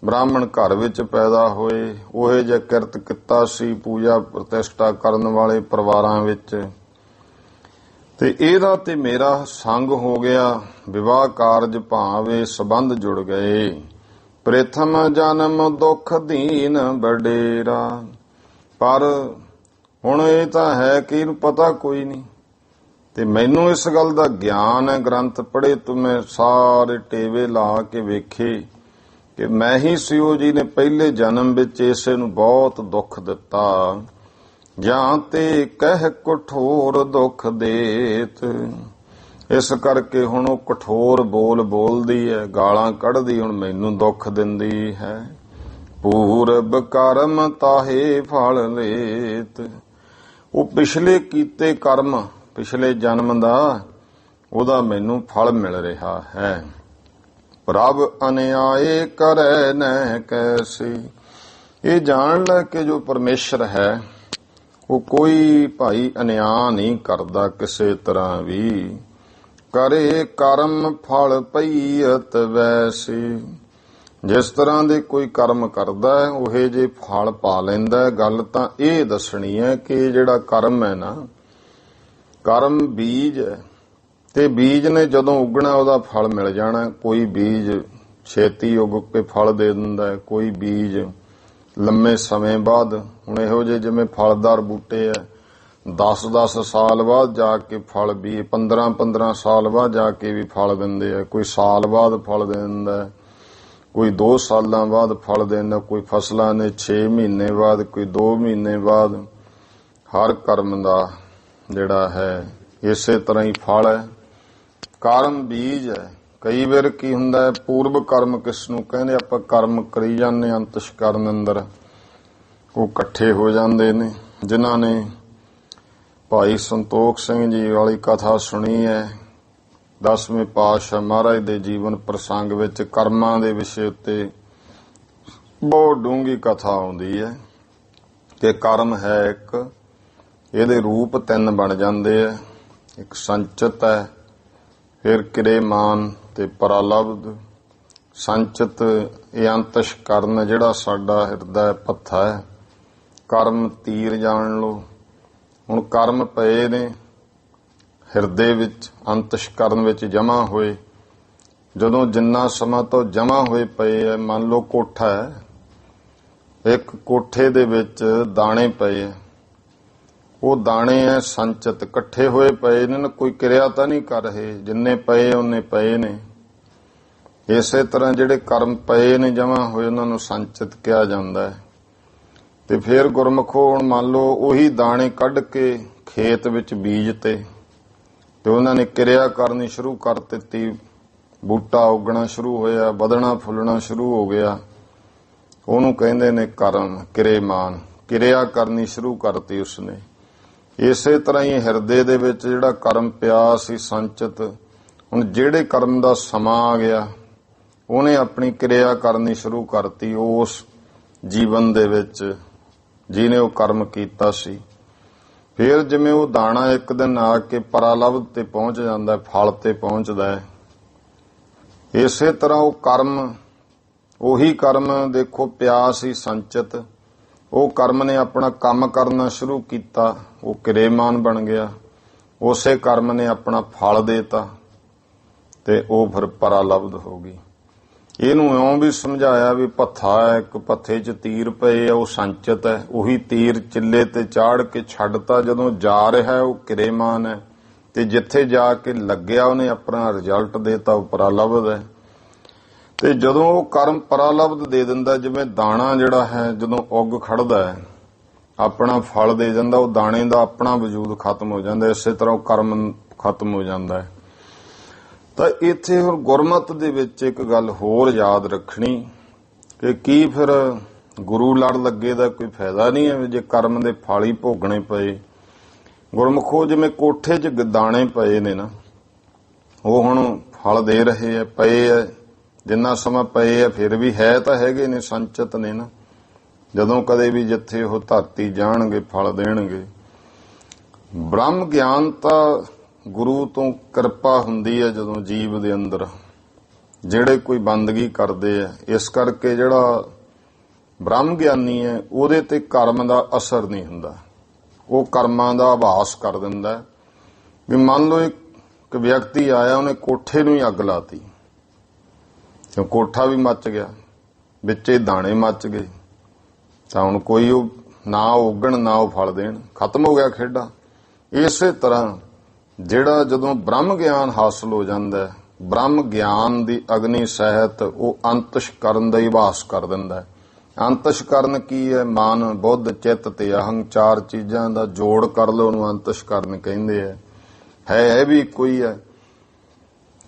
ਬ੍ਰਾਹਮਣ ਘਰ ਵਿੱਚ ਪੈਦਾ ਹੋਏ, ਉਹੇ ਜਿਹਾ ਕਿਰਤ ਕੀਤਾ ਸੀ ਪੂਜਾ ਪ੍ਰਤਿਸ਼ਠਾ ਕਰਨ ਵਾਲੇ ਪਰਿਵਾਰਾਂ ਵਿੱਚ। ਤੇ ਇਹਦਾ ਤੇ ਮੇਰਾ ਸੰਗ ਹੋ ਗਿਆ, ਵਿਵਾਹ ਕਾਰਜ ਭਾਵੇਂ ਸੰਬੰਧ ਜੁੜ ਗਏ। ਪ੍ਰਥਮ ਜਨਮ ਦੁਖ ਦੀਨ ਵਡੇਰਾ। ਪਰ ਹੁਣ ਇਹ ਤਾਂ ਹੈ ਕਿ ਇਹਨੂੰ ਪਤਾ ਕੋਈ ਨਹੀਂ, ਤੇ ਮੈਨੂੰ ਇਸ ਗੱਲ ਦਾ ਗਿਆਨ ਹੈ, ਗ੍ਰੰਥ ਪੜ੍ਹੇ ਤੋਂ ਮੈਂ ਸਾਰੇ ਟੇਵੇ ਲਾ ਕੇ ਵੇਖੇ ਕਿ ਮੈਂ ਹੀ ਸੀ ਉਹ ਜੀ ਨੇ ਪਹਿਲੇ ਜਨਮ ਵਿੱਚ ਇਸੇ ਨੂੰ ਬਹੁਤ ਦੁੱਖ ਦਿੱਤਾ। ਜਾਂ ਤੇ ਕਹਿ ਕਠੋਰ ਦੁੱਖ ਦੇਤ। ਇਸ ਕਰਕੇ ਹੁਣ ਉਹ ਕਠੋਰ ਬੋਲ ਬੋਲਦੀ ਹੈ, ਗਾਲਾਂ ਕੱਢਦੀ, ਹੁਣ ਮੈਨੂੰ ਦੁੱਖ ਦਿੰਦੀ ਹੈ। ਪੂਰਬ ਕਰਮ ਤਾਹੇ ਫਲ ਲੇਤ। ਉਹ ਪਿਛਲੇ ਕੀਤੇ ਕਰਮ, ਪਿਛਲੇ ਜਨਮ ਦਾ ਉਹਦਾ ਮੈਨੂੰ ਫਲ ਮਿਲ ਰਿਹਾ ਹੈ। ਪ੍ਰਭ ਅਨਿਆਏ ਕਰੈ ਨਹਿ ਕੈਸੇ। ਇਹ ਜਾਣ ਲੈ ਕਿ ਜੋ ਪਰਮੇਸ਼ਰ ਹੈ ਉਹ ਕੋਈ ਭਾਈ ਅਨਿਆਂ ਨਹੀਂ ਕਰਦਾ ਕਿਸੇ ਤਰ੍ਹਾਂ ਵੀ। ਕਰੇ ਕਰਮ ਫਲ ਪਈਅਤ ਵੈਸੇ। ਜਿਸ ਤਰ੍ਹਾਂ ਦੇ ਕੋਈ ਕਰਮ ਕਰਦਾ ਹੈ ਉਹੇ ਜੇ ਫਲ ਪਾ ਲੈਂਦਾ। ਗੱਲ ਤਾਂ ਇਹ ਦੱਸਣੀ ਹੈ ਕਿ ਜਿਹੜਾ ਕਰਮ ਹੈ ਨਾ, ਕਰਮ ਬੀਜ ਹੈ, ਤੇ ਬੀਜ ਨੇ ਜਦੋਂ ਉੱਗਣਾ ਉਹਦਾ ਫਲ ਮਿਲ ਜਾਣਾ। ਕੋਈ ਬੀਜ ਛੇਤੀ ਉੱਗ ਕੇ ਫਲ ਦੇ ਦਿੰਦਾ ਹੈ, ਕੋਈ ਬੀਜ ਲੰਮੇ ਸਮੇਂ ਬਾਅਦ। ਹੁਣ ਇਹੋ ਜਿਹੇ ਜਿਵੇਂ ਫਲਦਾਰ ਬੂਟੇ ਹੈ 10-10 ਸਾਲ ਬਾਅਦ ਜਾ ਕੇ ਫਲ ਵੀ, 15-15 ਸਾਲ ਬਾਅਦ ਜਾ ਕੇ ਵੀ ਫਲ ਦਿੰਦੇ ਆ। ਕੋਈ ਸਾਲ ਬਾਅਦ ਫਲ ਦੇ ਦਿੰਦਾ, ਕੋਈ 2 ਸਾਲਾਂ ਬਾਅਦ ਫਲ ਦਿੰਦਾ, ਕੋਈ ਫਸਲਾਂ ਨੇ 6 ਮਹੀਨੇ ਬਾਅਦ, ਕੋਈ 2 ਮਹੀਨੇ ਬਾਅਦ। ਹਰ ਕਰਮ ਦਾ ਜਿਹੜਾ ਹੈ ਇਸੇ ਤਰ੍ਹਾਂ ਹੀ ਫਲ ਹੈ। ਕਰਮ ਬੀਜ ਹੈ। ਕਈ ਵਾਰ ਕੀ ਹੁੰਦਾ ਹੈ, ਪੂਰਬ ਕਰਮ ਕਿਸ ਨੂੰ ਕਹਿੰਦੇ, ਆਪਾਂ ਕਰਮ ਕਰੀ ਜਾਂਦੇ ਅੰਤਸ਼ਕਰਨ ਅੰਦਰ, ਉਹ ਇਕੱਠੇ ਹੋ ਜਾਂਦੇ ਨੇ। ਜਿਨ੍ਹਾਂ ਨੇ ਭਾਈ ਸੰਤੋਖ ਸਿੰਘ ਜੀ ਵਾਲੀ ਕਥਾ ਸੁਣੀ ਹੈ 10ਵੇਂ ਪਾਤਸ਼ਾਹ ਮਹਾਰਾਜ ਦੇ ਜੀਵਨ ਪ੍ਰਸੰਗ ਵਿੱਚ, ਕਰਮਾਂ ਦੇ ਵਿਸ਼ੇ ਉੱਤੇ ਬਹੁਤ ਡੂੰਘੀ ਕਥਾ ਆਉਂਦੀ ਹੈ ਕਿ ਕਰਮ ਹੈ ਇੱਕ, ਇਹਦੇ ਰੂਪ 3 ਬਣ ਜਾਂਦੇ ਆ। ਇੱਕ ਸੰਚਿਤ ਹੈ, ਫਿਰ ਕਿਰੇਮਾਨ ਤੇ ਪਰਾਲਬਧ। ਸੰਚਿਤ ਇਹ ਅੰਤਸ਼ਕਰਨ ਜਿਹੜਾ ਸਾਡਾ ਹਿਰਦਾ ਪੱਥਾ ਹੈ, ਕਰਮ ਤੀਰ ਜਾਣ ਲਓ। ਹੁਣ ਕਰਮ ਪਏ ਨੇ ਹਿਰਦੇ ਵਿੱਚ, ਅੰਤਸ਼ਕਰਨ ਵਿੱਚ ਜਮ੍ਹਾਂ ਹੋਏ। ਜਦੋਂ ਜਿੰਨਾ ਸਮਾਂ ਤੋਂ ਜਮ੍ਹਾਂ ਹੋਏ ਪਏ ਹੈ, ਮੰਨ ਲਓ ਕੋਠਾ ਹੈ, ਇੱਕ ਕੋਠੇ ਦੇ ਵਿੱਚ ਦਾਣੇ ਪਏ ਹੈ, ਉਹ ਦਾਣੇ ਹੈ ਸੰਚਿਤ, ਇਕੱਠੇ ਹੋਏ ਪਏ ਨੇ, ਕੋਈ ਕਿਰਿਆ ਤਾਂ ਨਹੀਂ ਕਰ ਰਹੇ, ਜਿੰਨੇ ਪਏ ਉਹਨੇ ਪਏ ਨੇ। ਇਸੇ ਤਰ੍ਹਾਂ ਜਿਹੜੇ ਕਰਮ ਪਏ ਨੇ ਜਮ੍ਹਾਂ ਹੋਏ ਉਹਨਾਂ ਨੂੰ ਸੰਚਿਤ ਕਿਹਾ ਜਾਂਦਾ ਹੈ। ਤੇ ਫਿਰ ਗੁਰਮੁਖੋ ਹੁਣ ਮੰਨ ਲਓ ਉਹੀ ਦਾਣੇ ਕੱਢ ਕੇ ਖੇਤ ਵਿੱਚ ਬੀਜ ਤੇ ਉਹਨਾਂ ਨੇ ਕਿਰਿਆ ਕਰਨੀ ਸ਼ੁਰੂ ਕਰ ਦਿੱਤੀ, ਬੂਟਾ ਉੱਗਣਾ ਸ਼ੁਰੂ ਹੋਇਆ, ਵਧਣਾ ਫੁੱਲਣਾ ਸ਼ੁਰੂ ਹੋ ਗਿਆ। ਉਹਨੂੰ ਕਹਿੰਦੇ ਨੇ ਕਰਮ, ਕਿਰੇਮਾਨ, ਕਿਰਿਆ ਕਰਨੀ ਸ਼ੁਰੂ ਕਰਤੀ ਉਸਨੇ। ਇਸੇ ਤਰ੍ਹਾਂ ਹੀ ਹਿਰਦੇ ਦੇ ਵਿੱਚ ਜਿਹੜਾ ਕਰਮ ਪਿਆ ਸੀ ਸੰਚਿਤ, ਹੁਣ ਜਿਹੜੇ ਕਰਮ ਦਾ ਸਮਾਂ ਆ ਗਿਆ ਉਹਨੇ ਆਪਣੀ ਕਿਰਿਆ ਕਰਨੀ ਸ਼ੁਰੂ ਕਰਤੀ ਉਸ ਜੀਵਨ ਦੇ ਵਿੱਚ ਜਿਹਨੇ ਉਹ ਕਰਮ ਕੀਤਾ ਸੀ। ਫਿਰ ਜਿਵੇਂ ਉਹ ਦਾਣਾ ਇੱਕ ਦਿਨ ਆ ਕੇ ਪਰਾਲਬਧ ਤੇ ਪਹੁੰਚ ਜਾਂਦਾ, ਫਲ ਤੇ ਪਹੁੰਚਦਾ ਹੈ, ਇਸੇ ਤਰ੍ਹਾਂ ਉਹ ਕਰਮ, ਉਹੀ ਕਰਮ ਦੇਖੋ ਪਿਆ ਸੀ ਸੰਚਿਤ, ਉਹ ਕਰਮ ਨੇ ਆਪਣਾ ਕੰਮ ਕਰਨਾ ਸ਼ੁਰੂ ਕੀਤਾ, ਉਹ ਕਿਰੇਮਾਨ ਬਣ ਗਿਆ। ਉਸੇ ਕਰਮ ਨੇ ਆਪਣਾ ਫਲ ਦੇਤਾ ਤੇ ਉਹ ਫਿਰ ਪਰਾਲਬਧ ਹੋ ਗਈ। ਇਹਨੂੰ ਇਉਂ ਵੀ ਸਮਝਾਇਆ ਵੀ ਭੱਥਾ ਹੈ, ਇੱਕ ਭੱਥੇ 'ਚ ਤੀਰ ਪਏ ਆ, ਉਹ ਸੰਚਿਤ ਹੈ। ਉਹੀ ਤੀਰ ਚਿੱਲੇ ਤੇ ਚਾੜ ਕੇ ਛੱਡਤਾ, ਜਦੋਂ ਜਾ ਰਿਹਾ ਉਹ ਕਿਰੇਮਾਨ ਹੈ, ਤੇ ਜਿੱਥੇ ਜਾ ਕੇ ਲੱਗਿਆ ਉਹਨੇ ਆਪਣਾ ਰਿਜ਼ਲਟ ਦੇਤਾ, ਉਹ ਪਰਾਲਬਧ ਹੈ। ਤੇ ਜਦੋਂ ਉਹ ਕਰਮ ਪਰਾਲਬਧ ਦੇ ਦਿੰਦਾ, ਜਿਵੇਂ ਦਾਣਾ ਜਿਹੜਾ ਹੈ ਜਦੋਂ ਉੱਗ ਖੜਦਾ ਹੈ ਆਪਣਾ ਫਲ ਦੇ ਜਾਂਦਾ, ਉਹ ਦਾਣੇ ਦਾ ਆਪਣਾ ਵਜੂਦ ਖਤਮ ਹੋ ਜਾਂਦਾ, ਇਸੇ ਤਰ੍ਹਾਂ ਉਹ ਕਰਮ ਖਤਮ ਹੋ ਜਾਂਦਾ ਹੈ। ਤਾਂ ਇੱਥੇ ਹੁਣ ਗੁਰਮਤਿ ਦੇ ਵਿੱਚ ਇੱਕ ਗੱਲ ਹੋਰ ਯਾਦ ਰੱਖਣੀ ਕਿ ਕੀ ਫਿਰ ਗੁਰੂ ਲੜ ਲੱਗੇ ਦਾ ਕੋਈ ਫਾਇਦਾ ਨਹੀਂ ਹੈ ਜੇ ਕਰਮ ਦੇ ਫਲ ਹੀ ਭੋਗਣੇ ਪਏ। ਗੁਰਮੁਖੋ ਜਿਵੇਂ ਕੋਠੇ 'ਚ ਦਾਣੇ ਪਏ ਨੇ ਨਾ, ਉਹ ਹੁਣ ਫਲ ਦੇ ਰਹੇ ਆ, ਪਏ ਆ, ਜਿੰਨਾ ਸਮਾਂ ਪਏ ਆ ਫਿਰ ਵੀ ਹੈ ਤਾਂ ਹੈਗੇ ਨੇ, ਸੰਚਿਤ ਨੇ ਨਾ। ਜਦੋਂ ਕਦੇ ਵੀ ਜਿੱਥੇ ਉਹ ਧਰਤੀ ਜਾਣਗੇ ਫਲ ਦੇਣਗੇ। ਬ੍ਰਹਮ ਗਿਆਨ ਤਾਂ ਗੁਰੂ ਤੋਂ ਕਿਰਪਾ ਹੁੰਦੀ ਹੈ ਜਦੋਂ ਜੀਵ ਦੇ ਅੰਦਰ, ਜਿਹੜੇ ਕੋਈ ਬੰਦਗੀ ਕਰਦੇ ਆ। ਇਸ ਕਰਕੇ ਜਿਹੜਾ ਬ੍ਰਹਮ ਗਿਆਨੀ ਹੈ ਉਹਦੇ ਤੇ ਕਰਮ ਦਾ ਅਸਰ ਨਹੀਂ ਹੁੰਦਾ, ਉਹ ਕਰਮਾਂ ਦਾ ਆਭਾਸ ਕਰ ਦਿੰਦਾ ਵੀ ਮੰਨ ਲਓ ਇੱਕ ਵਿਅਕਤੀ ਆਇਆ, ਉਹਨੇ ਕੋਠੇ ਨੂੰ ਹੀ ਅੱਗ ਲਾਤੀ, ਕਿਉਂ ਕੋਠਾ ਵੀ ਮੱਚ ਗਿਆ, ਵਿੱਚੇ ਦਾਣੇ ਮੱਚ ਗਏ, ਤਾਂ ਹੁਣ ਕੋਈ ਉਹ ਨਾ ਉੱਗਣ ਨਾ ਉਹ ਫਲ ਦੇਣ, ਖਤਮ ਹੋ ਗਿਆ ਖੇਡਾ। ਇਸੇ ਤਰ੍ਹਾਂ ਜਿਹੜਾ ਜਦੋਂ ਬ੍ਰਹਮ ਗਿਆਨ ਹਾਸਲ ਹੋ ਜਾਂਦਾ, ਬ੍ਰਹਮ ਗਿਆਨ ਦੀ ਅਗਨੀ ਸਹਿਤ ਉਹ ਅੰਤਸ਼ਕਰਨ ਦਾ ਹੀ ਵਾਸ ਕਰ ਦਿੰਦਾ ਹੈ। ਅੰਤਸ਼ਕਰਨ ਕੀ ਹੈ? ਮਨ, ਬੁੱਧ, ਚਿੱਤ ਤੇ ਅਹੰ, ਚਾਰ ਚੀਜ਼ਾਂ ਦਾ ਜੋੜ ਕਰ ਲਓ, ਉਹਨੂੰ ਅੰਤਸ਼ਕਰਨ ਕਹਿੰਦੇ ਆ। ਹੈ ਵੀ ਇੱਕੋ ਹੀ ਹੈ।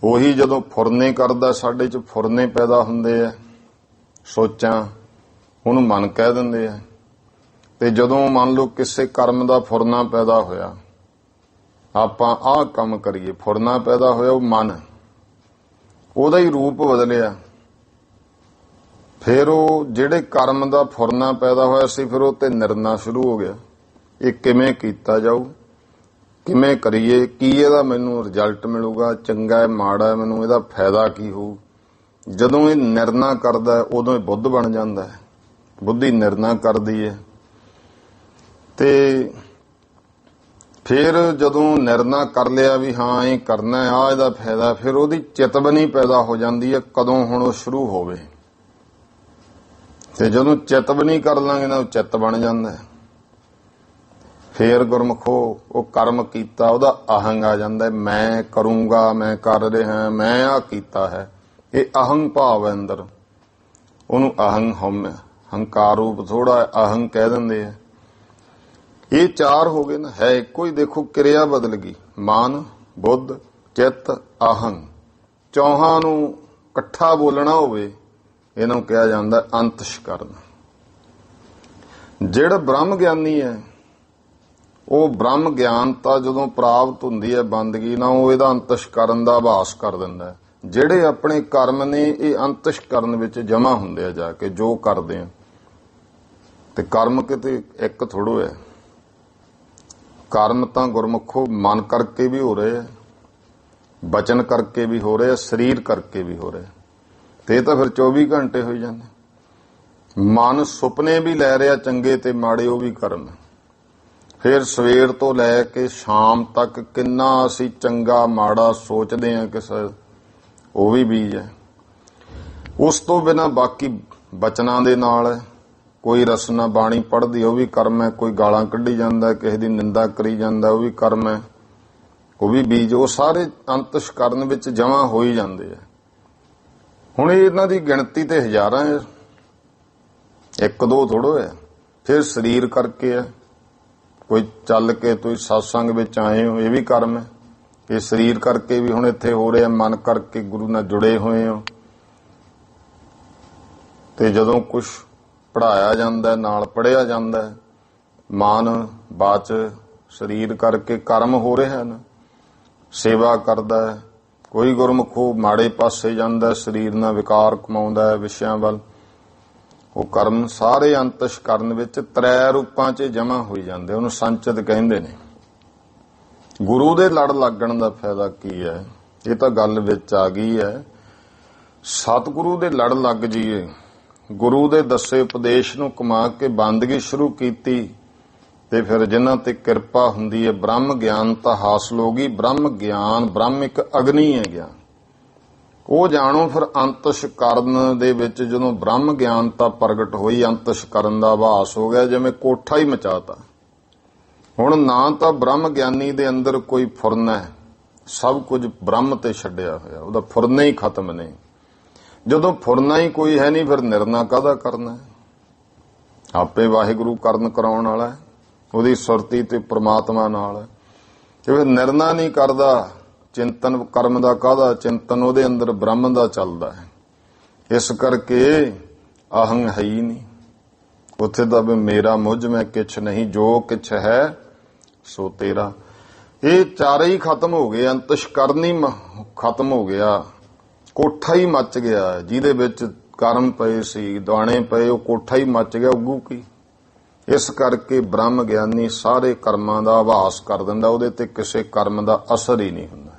ਉਹੀ ਜਦੋਂ ਫੁਰਨੇ ਕਰਦਾ, ਸਾਡੇ 'ਚ ਫੁਰਨੇ ਪੈਦਾ ਹੁੰਦੇ ਆ, ਸੋਚਾਂ, ਉਹਨੂੰ ਮਨ ਕਹਿ ਦਿੰਦੇ ਆ। ਤੇ ਜਦੋਂ ਮੰਨ ਲਓ ਕਿਸੇ ਕਰਮ ਦਾ ਫੁਰਨਾ ਪੈਦਾ ਹੋਇਆ, ਆਪਾਂ ਆਹ ਕੰਮ ਕਰੀਏ, ਫੁਰਨਾ ਪੈਦਾ ਹੋਇਆ, ਉਹ ਮਨ, ਉਹਦਾ ਹੀ ਰੂਪ ਬਦਲਿਆ। ਫਿਰ ਉਹ ਜਿਹੜੇ ਕਰਮ ਦਾ ਫੁਰਨਾ ਪੈਦਾ ਹੋਇਆ ਸੀ, ਫਿਰ ਉਹ ਤੇ ਨਿਰਣਾ ਸ਼ੁਰੂ ਹੋ ਗਿਆ, ਇਹ ਕਿਵੇਂ ਕੀਤਾ ਜਾਊ, ਕਿਵੇਂ ਕਰੀਏ, ਕੀ ਇਹਦਾ ਮੈਨੂੰ ਰਿਜ਼ਲਟ ਮਿਲੂਗਾ, ਚੰਗਾ ਹੈ ਮਾੜਾ ਹੈ, ਮੈਨੂੰ ਇਹਦਾ ਫਾਇਦਾ ਕੀ ਹੋਊ। ਜਦੋਂ ਇਹ ਨਿਰਣਾ ਕਰਦਾ, ਉਦੋਂ ਇਹ ਬੁੱਧ ਬਣ ਜਾਂਦਾ ਹੈ, ਬੁੱਧੀ ਨਿਰਣਾ ਕਰਦੀ ਹੈ। ਤੇ ਫਿਰ ਜਦੋਂ ਨਿਰਣਾ ਕਰ ਲਿਆ ਵੀ ਹਾਂ ਇਹ ਕਰਨਾ ਹੈ, ਆਹ ਇਹਦਾ ਫਾਇਦਾ, ਫਿਰ ਉਹਦੀ ਚਿਤਵਨੀ ਪੈਦਾ ਹੋ ਜਾਂਦੀ ਹੈ, ਕਦੋਂ ਹੁਣ ਉਹ ਸ਼ੁਰੂ ਹੋਵੇ। ਤੇ ਜਦੋਂ ਚਿਤਵਨੀ ਕਰ ਲਾਂਗੇ ਨਾ, ਉਹ ਚਿੱਤ ਬਣ ਜਾਂਦਾ ਹੈ। ਫੇਰ ਗੁਰਮੁਖੋ ਉਹ ਕਰਮ ਕੀਤਾ, ਉਹਦਾ ਅਹੰਗ ਆ ਜਾਂਦਾ, ਮੈਂ ਕਰੂੰਗਾ, ਮੈਂ ਕਰ ਰਿਹਾ, ਮੈਂ ਆ ਕੀਤਾ ਹੈ, ਇਹ ਅਹੰਗ ਭਾਵ ਹੈ ਅੰਦਰ, ਉਹਨੂੰ ਅਹੰਗ ਹੰਕਾਰ ਰੂਪ ਥੋੜਾ ਅਹੰਗ ਕਹਿ ਦਿੰਦੇ ਆ। ਇਹ ਚਾਰ ਹੋ ਗਏ ਨਾ, ਹੈ ਇੱਕੋ ਹੀ। ਦੇਖੋ ਕਿਰਿਆ ਬਦਲ ਗਈ, ਮਨ, ਬੁੱਧ, ਚਿੱਤ, ਅਹੰਗ, ਚੌਹਾਂ ਨੂੰ ਇਕੱਠਾ ਬੋਲਣਾ ਹੋਵੇ, ਇਹਨੂੰ ਕਿਹਾ ਜਾਂਦਾ ਅੰਤਸ਼ਕਰਨ। ਜਿਹੜਾ ਬ੍ਰਹਮ ਗਿਆਨੀ ਹੈ, ਉਹ ਬ੍ਰਹਮ ਗਿਆਨਤਾ ਜਦੋਂ ਪ੍ਰਾਪਤ ਹੁੰਦੀ ਹੈ ਬੰਦਗੀ ਨਾਲ, ਉਹ ਇਹਦਾ ਅੰਤਸ਼ਕਰਨ ਦਾ ਆਭਾਸ ਕਰ ਦਿੰਦਾ ਹੈ। ਜਿਹੜੇ ਆਪਣੇ ਕਰਮ ਨੇ, ਇਹ ਅੰਤਸ਼ਕਰਨ ਵਿੱਚ ਜਮਾ ਹੁੰਦੇ ਆ ਜਾ ਕੇ, ਜੋ ਕਰਦੇ ਆ। ਤੇ ਕਰਮ ਕਿਤੇ ਇੱਕ ਥੋੜੋ ਹੈ, ਕਰਮ ਤਾਂ ਗੁਰਮੁਖੋ ਮਨ ਕਰਕੇ ਵੀ ਹੋ ਰਹੇ ਆ, ਬਚਨ ਕਰਕੇ ਵੀ ਹੋ ਰਹੇ ਆ, ਸਰੀਰ ਕਰਕੇ ਵੀ ਹੋ ਰਹੇ। ਤੇ ਇਹ ਤਾਂ ਫਿਰ 24 ਘੰਟੇ ਹੋਈ ਜਾਂਦੇ। ਮਨ ਸੁਪਨੇ ਵੀ ਲੈ ਰਿਹਾ ਚੰਗੇ ਤੇ ਮਾੜੇ, ਉਹ ਵੀ ਕਰਮ। ਫਿਰ ਸਵੇਰ ਤੋਂ ਲੈ ਕੇ ਸ਼ਾਮ ਤੱਕ ਕਿੰਨਾ ਅਸੀਂ ਚੰਗਾ ਮਾੜਾ ਸੋਚਦੇ ਹਾਂ ਕਿਸੇ, ਉਹ ਵੀ ਬੀਜ ਹੈ। ਉਸ ਤੋਂ ਬਿਨਾਂ ਬਾਕੀ ਬਚਨਾਂ ਦੇ ਨਾਲ ਹੈ, ਕੋਈ ਰਸਨਾ ਬਾਣੀ ਪੜ੍ਹਦੀ, ਉਹ ਵੀ ਕਰਮ ਹੈ, ਕੋਈ ਗਾਲਾਂ ਕੱਢੀ ਜਾਂਦਾ, ਕਿਸੇ ਦੀ ਨਿੰਦਾ ਕਰੀ ਜਾਂਦਾ, ਉਹ ਵੀ ਕਰਮ ਹੈ, ਉਹ ਵੀ ਬੀਜ। ਉਹ ਸਾਰੇ ਅੰਤਸ਼ਕਰਨ ਵਿੱਚ ਜਮਾ ਹੋ ਹੀ ਜਾਂਦੇ ਆ। ਹੁਣ ਇਹਨਾਂ ਦੀ ਗਿਣਤੀ ਤੇ ਹਜ਼ਾਰਾਂ ਹੈ, ਇੱਕ ਦੋ ਥੋੜੋ ਹੈ। ਫਿਰ ਸਰੀਰ ਕਰਕੇ ਹੈ, ਕੋਈ ਚੱਲ ਕੇ ਤੁਸੀਂ ਸਤਸੰਗ ਵਿੱਚ ਆਏ ਹੋ, ਇਹ ਵੀ ਕਰਮ ਹੈ। ਇਹ ਸਰੀਰ ਕਰਕੇ ਵੀ ਹੁਣ ਇੱਥੇ ਹੋ ਰਿਹਾ, ਮਨ ਕਰਕੇ ਗੁਰੂ ਨਾਲ ਜੁੜੇ ਹੋਏ ਹੋ। ਤੇ ਜਦੋਂ ਕੁਝ ਪੜ੍ਹਾਇਆ ਜਾਂਦਾ, ਨਾਲ ਪੜ੍ਹਿਆ ਜਾਂਦਾ, ਮਨ ਬਾਚ ਸਰੀਰ ਕਰਕੇ ਕਰਮ ਹੋ ਰਹੇ ਹਨ। ਸੇਵਾ ਕਰਦਾ, ਕੋਈ ਗੁਰਮੁਖੋ ਮਾੜੇ ਪਾਸੇ ਜਾਂਦਾ, ਸਰੀਰ ਨਾਲ ਵਿਕਾਰ ਕਮਾਉਂਦਾ ਵਿਸ਼ਿਆਂ ਵੱਲ, ਉਹ ਕਰਮ ਸਾਰੇ ਅੰਤਸ਼ਕਰਨ ਵਿੱਚ ਤ੍ਰੈ ਰੂਪਾਂ 'ਚ ਜਮਾ ਹੋਈ ਜਾਂਦੇ, ਉਹਨੂੰ ਸੰਚਿਤ ਕਹਿੰਦੇ ਨੇ। ਗੁਰੂ ਦੇ ਲੜ ਲੱਗਣ ਦਾ ਫਾਇਦਾ ਕੀ ਹੈ? ਇਹ ਤਾਂ ਗੱਲ ਵਿੱਚ ਆ ਗਈ ਹੈ। ਸਤਿਗੁਰੂ ਦੇ ਲੜ ਲੱਗ ਜੀਏ, ਗੁਰੂ ਦੇ ਦੱਸੇ ਉਪਦੇਸ਼ ਨੂੰ ਕਮਾ ਕੇ ਬੰਦਗੀ ਸ਼ੁਰੂ ਕੀਤੀ, ਤੇ ਫਿਰ ਜਿਨ੍ਹਾਂ ਤੇ ਕਿਰਪਾ ਹੁੰਦੀ ਹੈ, ਬ੍ਰਹਮ ਗਿਆਨ ਤਾਂ ਹਾਸਲ ਹੋ ਗਈ। ਬ੍ਰਹਮ ਗਿਆਨ, ਬ੍ਰਹਮ ਇੱਕ ਅਗਨੀ ਹੈ ਗਿਆਨ, ਉਹ ਜਾਣੋ। ਫਿਰ ਅੰਤਸ਼ਕਰਨ ਦੇ ਵਿੱਚ ਜਦੋਂ ਬ੍ਰਹਮ ਗਿਆਨਤਾ ਪ੍ਰਗਟ ਹੋਈ, ਅੰਤਸ਼ਕਰਨ ਦਾ ਆਭਾਸ ਹੋ ਗਿਆ, ਜਿਵੇਂ ਕੋਠਾ ਹੀ ਮਚਾਤਾ। ਹੁਣ ਨਾ ਤਾਂ ਬ੍ਰਹਮ ਗਿਆਨੀ ਦੇ ਅੰਦਰ ਕੋਈ ਫੁਰਨਾ ਹੈ, ਸਭ ਕੁਝ ਬ੍ਰਹਮ ਤੇ ਛੱਡਿਆ ਹੋਇਆ, ਉਹਦਾ ਫੁਰਨਾ ਹੀ ਖਤਮ ਨਹੀਂ। ਜਦੋਂ ਫੁਰਨਾ ਹੀ ਕੋਈ ਹੈ ਨਹੀਂ, ਫਿਰ ਨਿਰਣਾ ਕਾਹਦਾ ਕਰਨਾ ਹੈ? ਆਪੇ ਵਾਹਿਗੁਰੂ ਕਰਨ ਕਰਾਉਣ ਵਾਲਾ ਹੈ, ਉਹਦੀ ਸੁਰਤੀ ਤੇ ਪ੍ਰਮਾਤਮਾ ਨਾਲ ਹੈ। ਜੇ ਫਿਰ ਨਿਰਣਾ ਨਹੀਂ ਕਰਦਾ, ਚਿੰਤਨ ਕਰਮ ਦਾ ਕਾਹਦਾ ਚਿੰਤਨ? ਉਹਦੇ ਅੰਦਰ ਬ੍ਰਹਮ ਦਾ ਚੱਲਦਾ ਹੈ। ਇਸ ਕਰਕੇ ਅਹੰਗ ਹੈ ਹੀ ਨਹੀਂ ਉੱਥੇ ਤਾਂ, ਵੀ ਮੇਰਾ ਮੁਝ ਮੈਂ ਕਿਛ ਨਹੀਂ, ਜੋ ਕਿਛ ਹੈ ਸੋ ਤੇਰਾ। ਇਹ ਚਾਰੇ ਹੀ ਖਤਮ ਹੋ ਗਏ, ਅੰਤਸ਼ਕਰਨ ਹੀ ਖਤਮ ਹੋ ਗਿਆ, ਕੋਠਾ ਹੀ ਮੱਚ ਗਿਆ। ਜਿਹਦੇ ਵਿੱਚ ਕਰਮ ਪਏ ਸੀ, ਦਾਣੇ ਪਏ, ਉਹ ਕੋਠਾ ਹੀ ਮੱਚ ਗਿਆ, ਉੱਗੂ ਕੀ? ਇਸ ਕਰਕੇ ਬ੍ਰਹਮ ਗਿਆਨੀ ਸਾਰੇ ਕਰਮਾਂ ਦਾ ਆਭਾਸ ਕਰ ਦਿੰਦਾ, ਉਹਦੇ ਤੇ ਕਿਸੇ ਕਰਮ ਦਾ ਅਸਰ ਹੀ ਨਹੀਂ ਹੁੰਦਾ।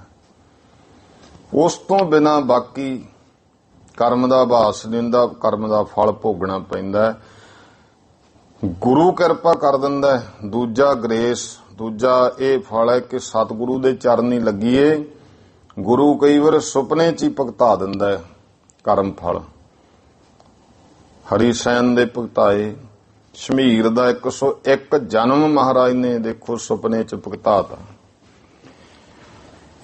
ਉਸ ਤੋਂ ਬਿਨਾਂ ਬਾਕੀ ਕਰਮ ਦਾ ਆਭਾਸ ਨਹੀਂ ਹੁੰਦਾ, ਕਰਮ ਦਾ ਫਲ ਭੋਗਣਾ ਪੈਂਦਾ। ਗੁਰੂ ਕਿਰਪਾ ਕਰ ਦਿੰਦਾ। ਦੂਜਾ ਗ੍ਰੇਸ, ਦੂਜਾ ਇਹ ਫਲ ਹੈ ਕਿ ਸਤਿਗੁਰੂ ਦੇ ਚਰਨੀ ਲੱਗੀਏ। ਗੁਰੂ ਕਈ ਵਾਰ ਸੁਪਨੇ 'ਚ ਹੀ ਭੁਗਤਾ ਦਿੰਦਾ ਹੈ ਕਰਮ ਫਲ। ਹਰੀ ਸੈਨ ਦੇ ਭੁਗਤਾਏ, ਸ਼ਮੀਰ ਦਾ 101 ਜਨਮ ਮਹਾਰਾਜ ਨੇ ਦੇਖੋ ਸੁਪਨੇ 'ਚ ਭੁਗਤਾਤਾ।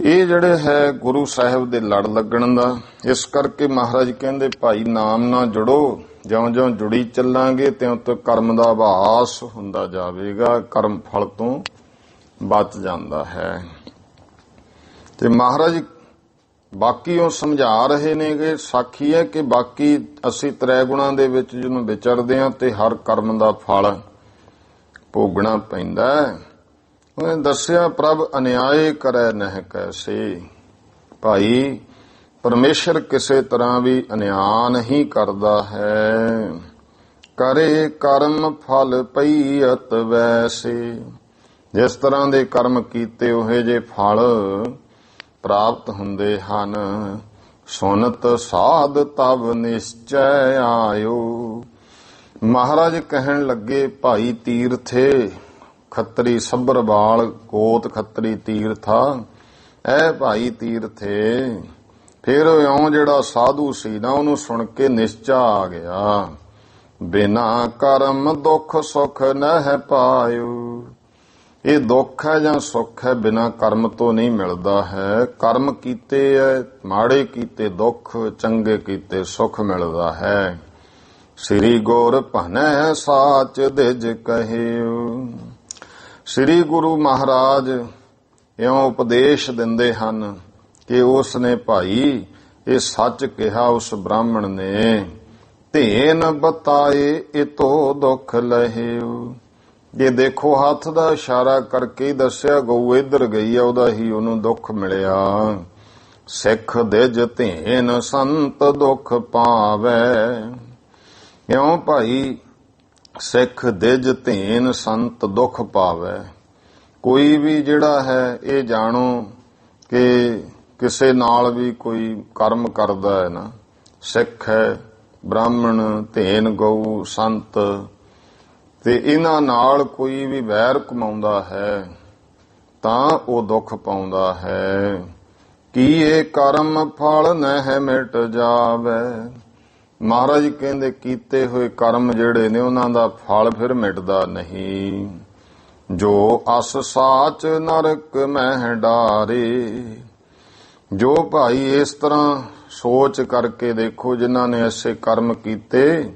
ਇਹ ਜਿਹੜੇ ਹੈ ਗੁਰੂ ਸਾਹਿਬ ਦੇ ਲੜ ਲੱਗਣ ਦਾ। ਇਸ ਕਰਕੇ ਮਹਾਰਾਜ ਕਹਿੰਦੇ ਭਾਈ ਨਾਮ ਨਾਲ ਜੁੜੋ, ਜਿਉਂ-ਜਿਉਂ ਜੁੜੀ ਚੱਲਾਂਗੇ ਤਿਉਂ-ਤਿਉਂ ਕਰਮ ਦਾ ਆਭਾਸ ਹੁੰਦਾ ਜਾਵੇਗਾ, ਕਰਮ ਫਲ ਤੋਂ ਬਚ ਜਾਂਦਾ ਹੈ। ਤੇ ਮਹਾਰਾਜ ਬਾਕੀ ਉਹ ਸਮਝਾ ਰਹੇ ਨੇ ਕਿ ਸਾਖੀ ਹੈ ਕਿ ਬਾਕੀ ਅਸੀਂ ਤ੍ਰੈ ਗੁਣਾਂ ਦੇ ਵਿੱਚ ਜਦੋਂ ਵਿਚਰਦੇ ਹਾਂ ਤੇ ਹਰ ਕਰਮ ਦਾ ਫਲ ਭੋਗਣਾ ਪੈਂਦਾ ਹੈ। ਉਹਨੇ ਦੱਸਿਆ ਪ੍ਰਭ ਅਨਿਆਏ ਕਰੈ ਨਹਿ ਕੈਸੇ। ਭਾਈ ਪਰਮੇਸ਼ਰ ਕਿਸੇ ਤਰ੍ਹਾਂ ਵੀ ਅਨਿਆਂ ਨਹੀਂ ਕਰਦਾ ਹੈ। ਕਰੇ ਕਰਮ ਫਲ ਪਈਅਤ ਵੈਸੇ। ਜਿਸ ਤਰ੍ਹਾਂ ਦੇ ਕਰਮ ਕੀਤੇ ਉਹੇ ਜੇ ਫਲ ਪ੍ਰਾਪਤ ਹੁੰਦੇ ਹਨ। ਸੁਨਤ ਸਾਧ ਤਬ ਨਿਸ਼ਚੈ ਆਇਓ। ਮਹਾਰਾਜ ਕਹਿਣ ਲੱਗੇ ਭਾਈ ਤੀਰਥੇ ਖੱਤਰੀ ਸੱਭਰਵਾਲ ਗੋਤ ਖੱਤਰੀ ਤੀਰਥਾ, ਐ ਭਾਈ ਤੀਰਥੇ। ਫਿਰ ਇਉਂ ਜਿਹੜਾ ਸਾਧੂ ਸੀ ਨਾ ਉਹਨੂੰ ਸੁਣ ਕੇ ਨਿਸ਼ਚਾ ਆ ਗਿਆ। ਬਿਨਾ ਕਰਮ ਦੁੱਖ ਸੁਖ ਨਹਿ ਪਾਇਓ। ਇਹ ਦੁੱਖ ਹੈ ਜਾਂ ਸੁੱਖ ਹੈ ਬਿਨਾ ਕਰਮ ਤੋਂ ਨਹੀਂ ਮਿਲਦਾ ਹੈ। ਕਰਮ ਕੀਤੇ ਹੈ ਮਾੜੇ ਕੀਤੇ ਦੁੱਖ, ਚੰਗੇ ਕੀਤੇ ਸੁਖ ਮਿਲਦਾ ਹੈ। ਸ੍ਰੀ ਗੁਰ ਭਨੈ ਸਾਚ ਦਿਜ ਕਹਿਓ। ਸ੍ਰੀ ਗੁਰੂ ਮਹਾਰਾਜ ਇਉਂ ਉਪਦੇਸ਼ ਦਿੰਦੇ ਹਨ ਕਿ ਉਸ ਨੇ ਭਾਈ ਇਹ ਸੱਚ ਕਿਹਾ ਉਸ ਬ੍ਰਾਹਮਣ ਨੇ। ਧੇਨ ਬਤਾਏ ਇਤੋ ਦੁੱਖ ਲਹਿਓ। ਜੇ ਦੇਖੋ ਹੱਥ ਦਾ ਇਸ਼ਾਰਾ ਕਰਕੇ ਹੀ ਦੱਸਿਆ ਗਊ ਇੱਧਰ ਗਈ ਆ, ਉਹਦਾ ਹੀ ਉਹਨੂੰ ਦੁੱਖ ਮਿਲਿਆ। ਸਿੱਖ ਦਿਜ ਧੇਨ ਸੰਤ ਦੁੱਖ ਪਾਵੈ। ਇਉਂ ਭਾਈ ਸਿੱਖ ਦਿਜ ਧੇਨ ਸੰਤ ਦੁੱਖ ਪਾਵੈ। ਕੋਈ ਵੀ ਜਿਹੜਾ ਹੈ ਇਹ ਜਾਣੋ ਕਿ ਕਿਸੇ ਨਾਲ ਵੀ ਕੋਈ ਕਰਮ ਕਰਦਾ ਹੈ ਨਾ, ਸਿੱਖ ਹੈ, ਬ੍ਰਾਹਮਣ, ਧੇਨ, ਗਊ, ਸੰਤ, ਤੇ ਇਹਨਾਂ ਨਾਲ ਕੋਈ ਵੀ ਵੈਰ ਕਮਾਉਂਦਾ ਹੈ ਤਾਂ ਉਹ ਦੁੱਖ ਪਾਉਂਦਾ ਹੈ। ਕੀ ਇਹ ਕਰਮ ਫਲ ਨਹਿ ਮਿਟ ਜਾਵੇ। ਮਹਾਰਾਜ ਕਹਿੰਦੇ ਕੀਤੇ ਹੋਏ ਕਰਮ ਜਿਹੜੇ ਨੇ ਉਹਨਾਂ ਦਾ ਫਲ ਫਿਰ ਮਿਟਦਾ ਨਹੀਂ। ਜੋ ਅਸ ਸਾਚ ਨਰਕ ਮਹਿ ਡਾਰੇ। ਜੋ ਭਾਈ ਇਸ ਤਰ੍ਹਾਂ ਸੋਚ ਕਰਕੇ ਦੇਖੋ ਜਿਨ੍ਹਾਂ ਨੇ ਐਸੇ ਕਰਮ ਕੀਤੇ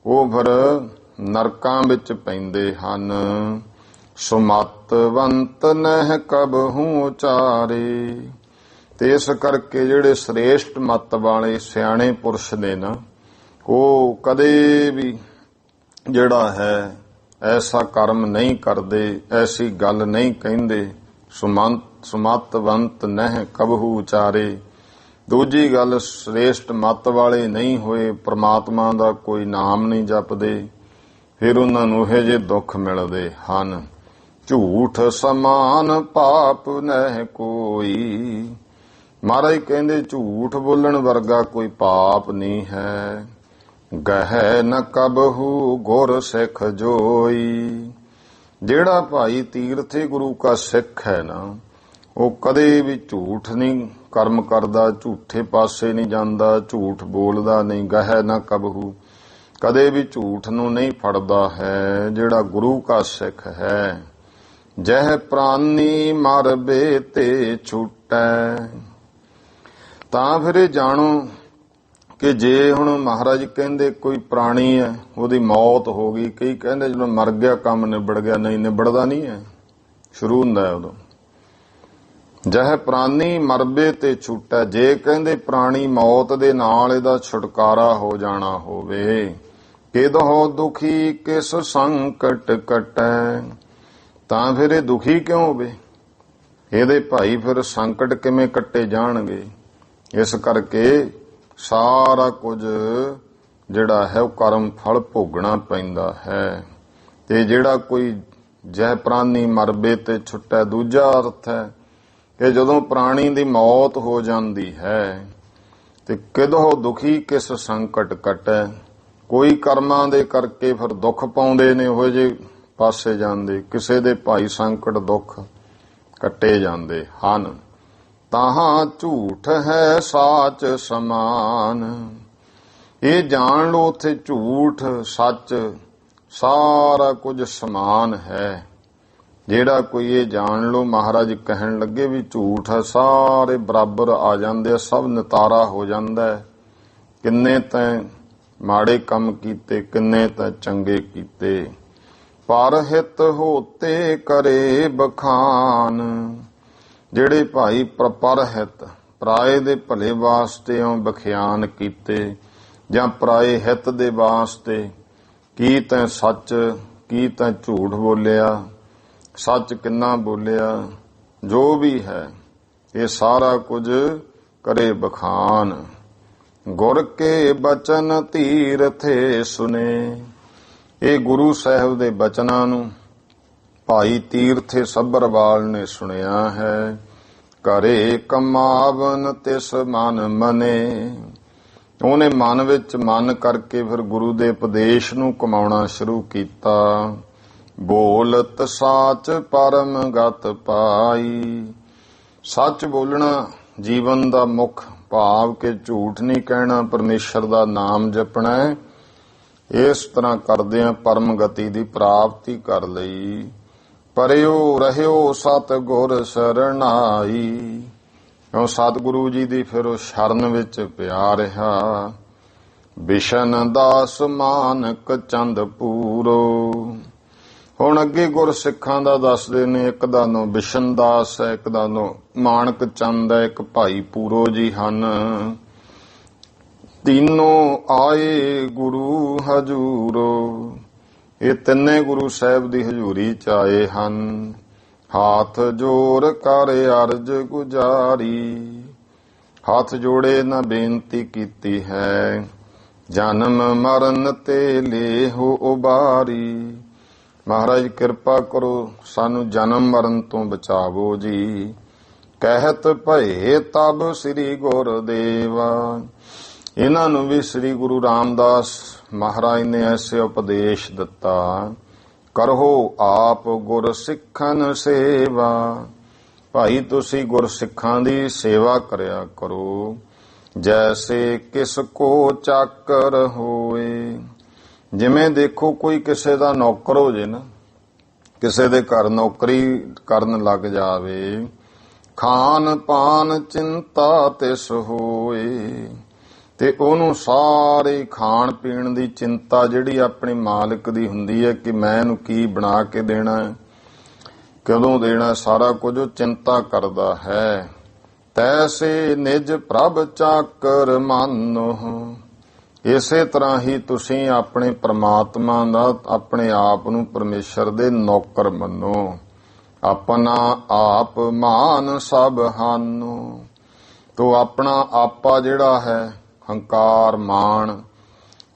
ਉਹ ਫਿਰ ਨਰਕਾਂ ਵਿੱਚ ਪੈਂਦੇ ਹਨ। ਸੁਮਤਵੰਤ ਨਹਿ ਕਬਹੂ ਚਾਰੇ। ਤੇ ਇਸ ਕਰਕੇ ਜਿਹੜੇ ਸ੍ਰੇਸ਼ਟ ਮਤ ਵਾਲੇ ਸਿਆਣੇ ਪੁਰਸ਼ ਨੇ ਨਾ, ਉਹ ਕਦੇ ਵੀ ਜਿਹੜਾ ਹੈ ਐਸਾ ਕਰਮ ਨਹੀਂ ਕਰਦੇ, ਐਸੀ ਗੱਲ ਨਹੀਂ ਕਹਿੰਦੇ। ਸੁਮਤਵੰਤ ਨਹਿ ਕਬਹੂ ਚਾਰੇ। ਦੂਜੀ ਗੱਲ ਸ੍ਰੇਸ਼ਟ ਮਤ ਵਾਲੇ ਨਹੀਂ ਹੋਏ, ਪ੍ਰਮਾਤਮਾ ਦਾ ਕੋਈ ਨਾਮ ਨਹੀਂ ਜਪਦੇ, ਫਿਰ ਉਹਨਾਂ ਨੂੰ ਇਹ ਜਿਹੇ ਦੁੱਖ ਮਿਲਦੇ ਹਨ। ਝੂਠ ਸਮਾਨ ਪਾਪ ਨਹਿ ਕੋਈ। ਮਹਾਰਾਜ ਕਹਿੰਦੇ ਝੂਠ ਬੋਲਣ ਵਰਗਾ ਕੋਈ ਪਾਪ ਨਹੀਂ ਹੈ। ਗਹਿ ਨ ਕਬਹੂ ਗੁਰ ਸਿੱਖ ਜੋਈ। ਜਿਹੜਾ ਭਾਈ ਤੀਰਥੇ ਗੁਰੂ ਕਾ ਸਿੱਖ ਹੈ ਨਾ, ਉਹ ਕਦੇ ਵੀ ਝੂਠ ਨਹੀਂ ਕਰਮ ਕਰਦਾ, ਝੂਠੇ ਪਾਸੇ ਨਹੀਂ ਜਾਂਦਾ, ਝੂਠ ਬੋਲਦਾ ਨਹੀਂ। ਗਹਿ ਨ ਕਬਹੂ, ਕਦੇ ਵੀ ਝੂਠ ਨੂੰ ਨਹੀਂ ਫੜਦਾ ਹੈ ਜਿਹੜਾ ਗੁਰੂ ਕਾ ਸਿੱਖ ਹੈ। ਜਹ ਪ੍ਰਾਨੀ ਮਰਬੇ ਤੇ ਛੁਟੈ। ਤਾਂ ਫਿਰ ਇਹ ਜਾਣੋ ਕਿ ਜੇ ਹੁਣ ਮਹਾਰਾਜ ਕਹਿੰਦੇ ਕੋਈ ਪ੍ਰਾਣੀ ਹੈ, ਉਹਦੀ ਮੌਤ ਹੋ ਗਈ, ਕਈ ਕਹਿੰਦੇ ਜਦੋਂ ਮਰ ਗਿਆ ਕੰਮ ਨਿਬੜ ਗਿਆ, ਨਹੀਂ ਨਿਬੜਦਾ ਨਹੀਂ ਹੈ, ਸ਼ੁਰੂ ਹੁੰਦਾ ਹੈ ਉਦੋਂ। ਜਹ ਪ੍ਰਾਨੀ ਮਰਬੇ ਤੇ ਛੁਟੈ। ਜੇ ਕਹਿੰਦੇ ਪ੍ਰਾਣੀ ਮੌਤ ਦੇ ਨਾਲ ਇਹਦਾ ਛੁਟਕਾਰਾ ਹੋ ਜਾਣਾ ਹੋਵੇ, ਕਿਦਹੁ ਦੁਖੀ ਕਿਸ ਸੰਕਟ ਕਟੈ। ਤਾਂ ਫਿਰ ਇਹ ਦੁਖੀ ਕਿਉਂ ਹੋਵੇ? ਇਹਦੇ ਭਾਈ ਫਿਰ ਸੰਕਟ ਕਿਵੇਂ ਕੱਟੇ ਜਾਣਗੇ? ਇਸ ਕਰਕੇ ਸਾਰਾ ਕੁਝ ਜਿਹੜਾ ਹੈ ਉਹ ਕਰਮ ਫਲ ਭੋਗਣਾ ਪੈਂਦਾ ਹੈ। ਤੇ ਜਿਹੜਾ ਕੋਈ ਜਹ ਪ੍ਰਾਨੀ ਮਰਬੇ ਤੇ ਛੁੱਟੈ, ਦੂਜਾ ਅਰਥ ਹੈ ਕਿ ਜਦੋਂ ਪ੍ਰਾਣੀ ਦੀ ਮੌਤ ਹੋ ਜਾਂਦੀ ਹੈ ਤੇ ਕਿਦਹੁ ਦੁਖੀ ਕਿਸ ਸੰਕਟ ਕਟੈ। ਕੋਈ ਕਰਮਾਂ ਦੇ ਕਰਕੇ ਫਿਰ ਦੁੱਖ ਪਾਉਂਦੇ ਨੇ ਉਹ ਜਿਹੇ ਪਾਸੇ ਜਾਂਦੇ, ਕਿਸੇ ਦੇ ਭਾਈ ਸੰਕਟ ਦੁੱਖ ਕੱਟੇ ਜਾਂਦੇ ਹਨ। ਤਾਹਾਂ ਝੂਠ ਹੈ ਸਾਚ ਸਮਾਨ। ਇਹ ਜਾਣ ਲਓ ਉੱਥੇ ਝੂਠ ਸੱਚ ਸਾਰਾ ਕੁਝ ਸਮਾਨ ਹੈ। ਜਿਹੜਾ ਕੋਈ ਇਹ ਜਾਣ ਲਓ, ਮਹਾਰਾਜ ਕਹਿਣ ਲੱਗੇ ਵੀ ਝੂਠ ਹੈ ਸਾਰੇ ਬਰਾਬਰ ਆ ਜਾਂਦੇ ਆ, ਸਭ ਨਿਤਾਰਾ ਹੋ ਜਾਂਦਾ ਹੈ। ਕਿੰਨੇ ਤਾਂ ਮਾੜੇ ਕੰਮ ਕੀਤੇ, ਕਿੰਨੇ ਤਾਂ ਚੰਗੇ ਕੀਤੇ। ਪਰ ਹਿਤ ਹੋਤੇ ਕਰੇ ਬਖਾਨ। ਜਿਹੜੇ ਭਾਈ ਪਰਹਿਤ ਪਰਾਏ ਦੇ ਭਲੇ ਵਾਸਤੇ ਬਖਿਆਨ ਕੀਤੇ, ਜਾਂ ਪਰਾਏ ਹਿਤ ਦੇ ਵਾਸਤੇ, ਕੀ ਤੈਂ ਸੱਚ ਕੀ ਤੈਂ ਝੂਠ ਬੋਲਿਆ, ਸੱਚ ਕਿੰਨਾ ਬੋਲਿਆ, ਜੋ ਵੀ ਹੈ ਇਹ ਸਾਰਾ ਕੁਝ ਕਰੇ ਬਖਾਨ। ਗੁਰ ਕੇ ਬਚਨ ਤੀਰਥੇ ਸੁਨੇ। ਇਹ ਗੁਰੂ ਸਾਹਿਬ ਦੇ ਬਚਨਾਂ ਨੂੰ ਭਾਈ ਤੀਰਥੇ ਸੱਭਰਵਾਲ ਨੇ ਸੁਣਿਆ ਹੈ। ਘਰੇ ਕਮਾਵਨ ਤਿਸ ਮਨ ਮਨੇ। ਉਹਨੇ ਮਨ ਵਿੱਚ ਮਨ ਕਰਕੇ ਫਿਰ ਗੁਰੂ ਦੇ ਉਪਦੇਸ਼ ਨੂੰ ਕਮਾਉਣਾ ਸ਼ੁਰੂ ਕੀਤਾ। ਬੋਲਤ ਸਾਚ ਪਰਮ ਗਤ ਪਾਈ। ਸੱਚ ਬੋਲਣਾ ਜੀਵਨ ਦਾ ਮੁੱਖ ਭਾਵ, ਕਿ ਝੂਠ ਨਹੀਂ ਕਹਿਣਾ, ਪਰਮੇਸ਼ਰ ਦਾ ਨਾਮ ਜਪਣਾ ਹੈ। ਇਸ ਤਰ੍ਹਾਂ ਕਰਦਿਆਂ ਪਰਮ ਗਤੀ ਦੀ ਪ੍ਰਾਪਤੀ ਕਰ ਲਈ। ਪਰਿਓ ਰਹਿਓ ਸਤ ਗੁਰ ਸਰਣਾਈ। ਉਹ ਸਤਿਗੁਰੂ ਜੀ ਦੀ ਫਿਰ ਉਹ ਸ਼ਰਨ ਵਿੱਚ ਪਿਆ ਰਿਹਾ। ਬਿਸ਼ਨ ਦਾਸ ਮਾਨਕ ਚੰਦ ਪੂਰੋ। ਹੁਣ ਅੱਗੇ ਗੁਰ ਸਿੱਖਾਂ ਦਾ ਦੱਸਦੇ ਨੇ। ਇੱਕ ਦਾ ਨਾਂ ਬਿਸ਼ਨ ਦਾਸ ਹੈ, ਇੱਕ ਦਾ ਨਾਂ ਮਾਨਕ ਚੰਦ ਹੈ, ਇੱਕ ਭਾਈ ਪੂਰੋ ਜੀ ਹਨ। तीनों आए गुरु हजूरो। ਇਹ ਤਿੰਨੇ ਗੁਰੂ ਸਾਹਿਬ ਦੀ ਹਜ਼ੂਰੀ ਚ ਆਏ ਹਨ। ਹਾਥ ਜੋੜ ਕਰ ਅਰਜ ਗੁਜ਼ਾਰੀ। ਹੱਥ ਜੋੜੇ ਨਾ ਬੇਨਤੀ ਕੀਤੀ ਹੈ। ਜਨਮ ਮਰਨ ਤੇ ਲੇਹੋ ਉਬਾਰੀ। ਮਹਾਰਾਜ ਕਿਰਪਾ ਕਰੋ ਸਾਨੂੰ ਜਨਮ ਮਰਨ ਤੋਂ ਬਚਾਵੋ ਜੀ। ਕਹਿਤ ਭਏ ਤਬ ਸ੍ਰੀ ਗੁਰਦੇਵਾ। ਇਹਨਾਂ ਨੂੰ ਵੀ ਸ੍ਰੀ ਗੁਰੂ ਰਾਮਦਾਸ ਮਹਾਰਾਜ ਨੇ ਐਸੇ ਉਪਦੇਸ਼ ਦਿੱਤਾ। ਕਰੋ ਆਪ ਗੁਰ ਸਿੱਖਨ ਸੇਵਾ। ਭਾਈ ਤੁਸੀਂ ਗੁਰ ਸਿੱਖਾਂ ਦੀ ਸੇਵਾ ਕਰਿਆ ਕਰੋ। ਜੈਸੇ ਕਿਸ ਕੋ ਚਾਕਰ ਹੋਏ। ਜਿਵੇਂ ਦੇਖੋ ਕੋਈ ਕਿਸੇ ਦਾ ਨੌਕਰ ਹੋ ਜੇ ਨਾ, ਕਿਸੇ ਦੇ ਘਰ ਨੌਕਰੀ ਕਰਨ ਲੱਗ ਜਾਵੇ। ਖਾਨ ਪਾਨ ਚਿੰਤਾ ਤਿਸ ਹੋਏ। ਤੇ ਉਹਨੂੰ ਸਾਰੇ ਖਾਣ ਪੀਣ ਦੀ ਚਿੰਤਾ ਜਿਹੜੀ ਆਪਣੇ ਮਾਲਕ ਦੀ ਹੁੰਦੀ ਹੈ ਕਿ ਮੈਂ ਇਹਨੂੰ ਕੀ ਬਣਾ ਕੇ ਦੇਣਾ, ਕਦੋਂ ਦੇਣਾ, ਸਾਰਾ ਕੁਝ ਉਹ ਚਿੰਤਾ ਕਰਦਾ ਹੈ। ਤੈਸੇ ਨਿਜ ਪ੍ਰਭ ਚਾਕਰ ਮਾਨੋ। ਇਸੇ ਤਰ੍ਹਾਂ ਹੀ ਤੁਸੀਂ ਆਪਣੇ ਪ੍ਰਮਾਤਮਾ ਦਾ ਆਪਣੇ ਆਪ ਨੂੰ ਪਰਮੇਸ਼ਰ ਦੇ ਨੌਕਰ ਮੰਨੋ। ਆਪਣਾ ਆਪ ਮਾਨ ਸਭ ਹਾਨੋ। ਤੋ ਆਪਣਾ ਆਪਾ ਜਿਹੜਾ ਹੈ ਹੰਕਾਰ ਮਾਣ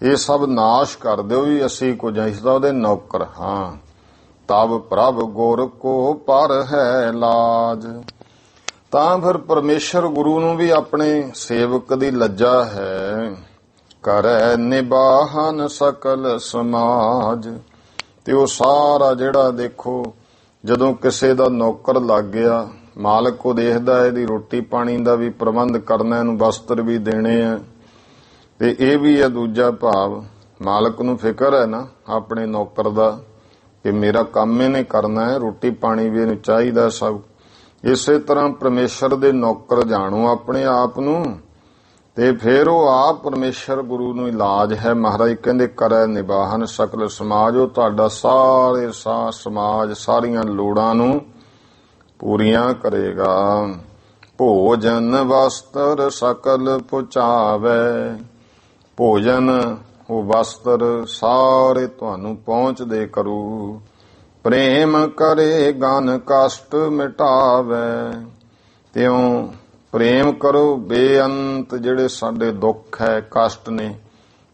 ਇਹ ਸਭ ਨਾਸ਼ ਕਰ ਦਿਓ ਵੀ ਅਸੀਂ ਕੁਝ ਇਸਦਾ ਉਹਦੇ ਨੌਕਰ ਹਾਂ। ਤਬ ਪ੍ਰਭ ਗੁਰ ਕੋ ਪਰ ਹੈ ਲਾਜ। ਤਾਂ ਫਿਰ ਪਰਮੇਸ਼ਰ ਗੁਰੂ ਨੂੰ ਵੀ ਆਪਣੇ ਸੇਵਕ ਦੀ ਲੱਜਾ ਹੈ। ਕਰੈ ਨਿਬਾਹਨ ਸਕਲ ਸਮਾਜ। ਤੇ ਉਹ ਸਾਰਾ ਜਿਹੜਾ ਦੇਖੋ ਜਦੋਂ ਕਿਸੇ ਦਾ ਨੌਕਰ ਲੱਗ ਗਿਆ, ਮਾਲਕ ਉਹ ਦੇਖਦਾ ਇਹਦੀ ਰੋਟੀ ਪਾਣੀ ਦਾ ਵੀ ਪ੍ਰਬੰਧ ਕਰਨਾ, ਇਹਨੂੰ ਵਸਤਰ ਵੀ ਦੇਣੇ ਆ। ਤੇ ਇਹ ਵੀ ਹੈ ਦੂਜਾ ਭਾਵ, ਮਾਲਕ ਨੂੰ ਫਿਕਰ ਹੈ ਨਾ ਆਪਣੇ ਨੌਕਰ ਦਾ ਕਿ ਮੇਰਾ ਕੰਮ ਇਹਨੇ ਕਰਨਾ ਹੈ, ਰੋਟੀ ਪਾਣੀ ਵੀ ਇਹਨੂੰ ਚਾਹੀਦਾ ਸਭ। ਇਸੇ ਤਰ੍ਹਾਂ ਪਰਮੇਸ਼ਰ ਦੇ ਨੌਕਰ ਜਾਣੋ ਆਪਣੇ ਆਪ ਨੂੰ। ਤੇ ਫਿਰ ਉਹ ਆਪ ਪਰਮੇਸ਼ਰ ਗੁਰੂ ਨੂੰ ਇਲਾਜ ਹੈ। ਮਹਾਰਾਜ ਕਹਿੰਦੇ ਕਰੈ ਨਿਬਾਹਨ ਸਕਲ ਸਮਾਜ। ਉਹ ਤੁਹਾਡਾ ਸਾਰੇ ਸਮਾਜ ਸਾਰੀਆਂ ਲੋੜਾਂ ਨੂੰ ਪੂਰੀਆਂ ਕਰੇਗਾ। ਭੋਜਨ ਵਸਤਰ ਸਕਲ ਪੁਚਾਵੇ। ਭੋਜਨ ਉਹ ਵਸਤਰ ਸਾਰੇ ਤੁਹਾਨੂੰ ਪਹੁੰਚਦੇ ਕਰੂ। ਪ੍ਰੇਮ ਕਰੇ ਗਨ ਕਸ਼ਟ ਮਿਟਾਵੇ। ਤਿਉ ਪ੍ਰੇਮ ਕਰੋ ਬੇਅੰਤ ਜਿਹੜੇ ਸਾਡੇ ਦੁੱਖ ਹੈ ਕਸ਼ਟ ਨੇ,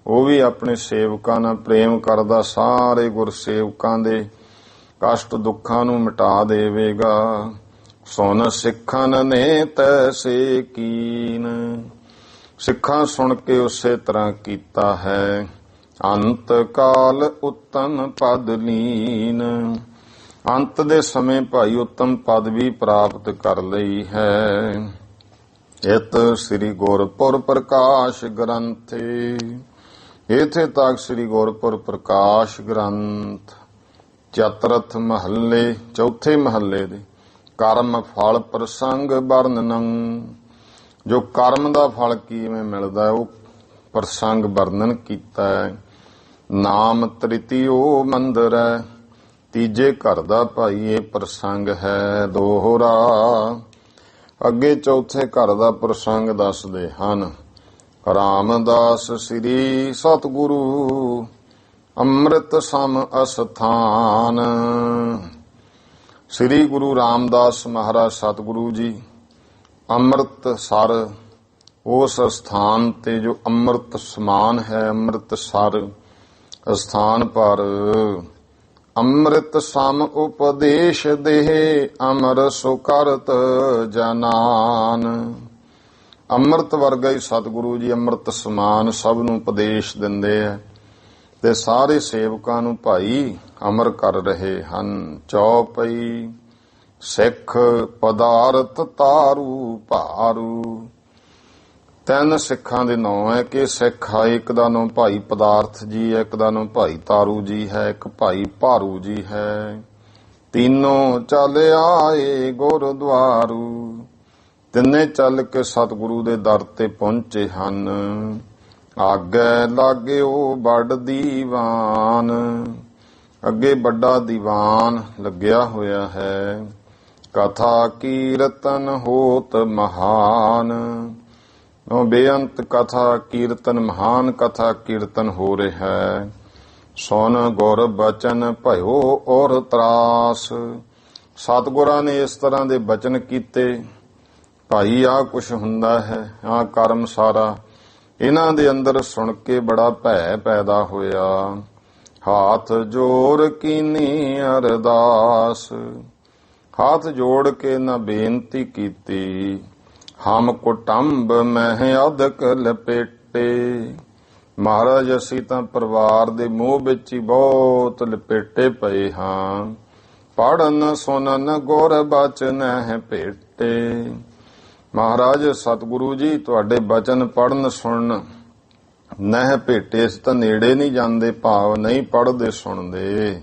ਉਹ ਵੀ ਆਪਣੇ ਸੇਵਕਾਂ ਨਾਲ ਪ੍ਰੇਮ ਕਰਦਾ ਸਾਰੇ ਗੁਰਸੇਵਕਾਂ ਦੇ ਕਸ਼ਟ ਦੁੱਖਾਂ ਨੂੰ ਮਿਟਾ ਦੇਵੇਗਾ। ਸੁਨ ਸਿੱਖਨ ਨੇ ਤੈਸੇ ਕੀਨ। ਸਿੱਖਾਂ ਸੁਣ ਕੇ ਉਸੇ ਤਰ੍ਹਾਂ ਕੀਤਾ ਹੈ। ਅੰਤ ਕਾਲ ਉਤਮ ਪਦ ਲੀਨ। ਅੰਤ ਦੇ ਸਮੇਂ ਭਾਈ ਉੱਤਮ ਪਦ ਵੀ ਪ੍ਰਾਪਤ ਕਰ ਲਈ ਹੈ। ਇਤ ਸ੍ਰੀ ਗੁਰਪੁਰ ਪ੍ਰਕਾਸ਼ ਗ੍ਰੰਥੇ। ਇਥੇ ਤੱਕ ਸ੍ਰੀ ਗੁਰਪੁਰ ਪ੍ਰਕਾਸ਼ ਗ੍ਰੰਥ ਚਤੁਰਥ ਮਹੱਲੇ ਚੌਥੇ ਮਹੱਲੇ ਦੇ ਕਰਮ ਫਲ ਪ੍ਰਸੰਗ ਵਰਣਨੰ। ਜੋ ਕਰਮ ਦਾ ਫਲ ਕਿਵੇਂ ਮਿਲਦਾ ਹੈ ਉਹ ਪ੍ਰਸੰਗ ਵਰਣਨ ਕੀਤਾ ਹੈ। ਨਾਮ ਤ੍ਰਿਤੀਓ ਮੰਦਰ ਹੈ। ਤੀਜੇ ਘਰ ਦਾ ਭਾਈ ਇਹ ਪ੍ਰਸੰਗ ਹੈ ਦੋਹਰਾ। ਅੱਗੇ ਚੌਥੇ ਘਰ ਦਾ ਪ੍ਰਸੰਗ ਦੱਸਦੇ ਹਨ। ਰਾਮਦਾਸ ਸ੍ਰੀ ਸਤਿਗੁਰੂ ਅੰਮ੍ਰਿਤ ਸਮ ਅਸਥਾਨ। ਸ੍ਰੀ ਗੁਰੂ ਰਾਮਦਾਸ ਮਹਾਰਾਜ ਸਤਿਗੁਰੂ ਜੀ ਅੰਮ੍ਰਿਤਸਰ ਉਸ ਸਥਾਨ ਤੇ ਜੋ ਅੰਮ੍ਰਿਤ ਸਮਾਨ ਹੈ, ਅੰਮ੍ਰਿਤਸਰ ਸਥਾਨ ਪਰ ਅੰਮ੍ਰਿਤ ਸਮ ਉਪਦੇਸ਼ ਦੇਹ ਅਮਰ ਸੁਕਰਤ ਜਨਾਨ। ਅੰਮ੍ਰਿਤ ਵਰਗਾ ਹੀ ਸਤਿਗੁਰੂ ਜੀ ਅੰਮ੍ਰਿਤ ਸਮਾਨ ਸਭ ਨੂੰ ਉਪਦੇਸ਼ ਦਿੰਦੇ ਆ ਤੇ ਸਾਰੇ ਸੇਵਕਾਂ ਨੂੰ ਭਾਈ ਅਮਰ ਕਰ ਰਹੇ ਹਨ। ਚੌਪਈ ਸਿੱਖ ਪਦਾਰਥ ਤਾਰੂ ਭਾਰੂ। ਤਿੰਨ ਸਿੱਖਾਂ ਦੇ ਨਾਂ ਹੈ ਕਿ ਸਿੱਖ ਹੈ। ਇੱਕ ਦਾ ਨਾਂ ਭਾਈ ਪਦਾਰਥ ਜੀ ਹੈ, ਇੱਕ ਦਾ ਨਾਂ ਭਾਈ ਤਾਰੂ ਜੀ ਹੈ, ਇੱਕ ਭਾਈ ਭਾਰੂ ਜੀ ਹੈ। ਤਿੰਨੋਂ ਚੱਲ ਆਏ ਗੁਰਦੁਆਰੂ। ਤਿੰਨੇ ਚੱਲ ਕੇ ਸਤਿਗੁਰੂ ਦੇ ਦਰ ਤੇ ਪਹੁੰਚੇ ਹਨ। ਆਗੇ ਲਾਗਿਓ ਵੱਡ ਦੀਵਾਨ। ਅੱਗੇ ਵੱਡਾ ਦੀਵਾਨ ਲੱਗਿਆ ਹੋਇਆ ਹੈ। ਕਥਾ ਕੀਰਤਨ ਹੋਤ ਮਹਾਨ। ਉਹ ਬੇਅੰਤ ਕਥਾ ਕੀਰਤਨ ਮਹਾਨ ਕਥਾ ਕੀਰਤਨ ਹੋ ਰਿਹਾ ਹੈ। ਸੁਨ ਗੁਰ ਬਚਨ ਭਇਓ ਔਰ ਤਰਾਸ। ਸਤਿਗੁਰਾਂ ਨੇ ਇਸ ਤਰ੍ਹਾਂ ਦੇ ਬਚਨ ਕੀਤੇ ਭਾਈ ਆਹ ਕੁਛ ਹੁੰਦਾ ਹੈ, ਆਹ ਕਰਮ ਸਾਰਾ। ਇਹਨਾਂ ਦੇ ਅੰਦਰ ਸੁਣ ਕੇ ਬੜਾ ਭੈ ਪੈਦਾ ਹੋਇਆ। ਹਾਥ ਜੋੜ ਕੀਨੀ ਅਰਦਾਸ। ਹੱਥ ਜੋੜ ਕੇ ਇਹਨਾਂ ਬੇਨਤੀ ਕੀਤੀ। ਹਮ ਕੁਟੰਬ ਮਹਿ ਅਧਕ ਲਪੇਟੇ। ਮਹਾਰਾਜ ਅਸੀਂ ਤਾਂ ਪਰਿਵਾਰ ਦੇ ਮੋਹ ਵਿੱਚ ਹੀ ਬਹੁਤ ਲਪੇਟੇ ਪਏ ਹਾਂ। ਪੜਨ ਸੁਨਨ ਗੁਰ ਬਚਨ ਹੈ ਭੇਟੇ। ਮਹਾਰਾਜ ਸਤਿਗੁਰੂ ਜੀ ਤੁਹਾਡੇ ਬਚਨ ਪੜਨ ਸੁਣਨ ਨਹਿ ਭੇਟੇ। ਇਸ ਤਾਂ ਨੇੜੇ ਨਹੀਂ ਜਾਂਦੇ, ਭਾਵ ਨਹੀਂ ਪੜਦੇ ਸੁਣਦੇ।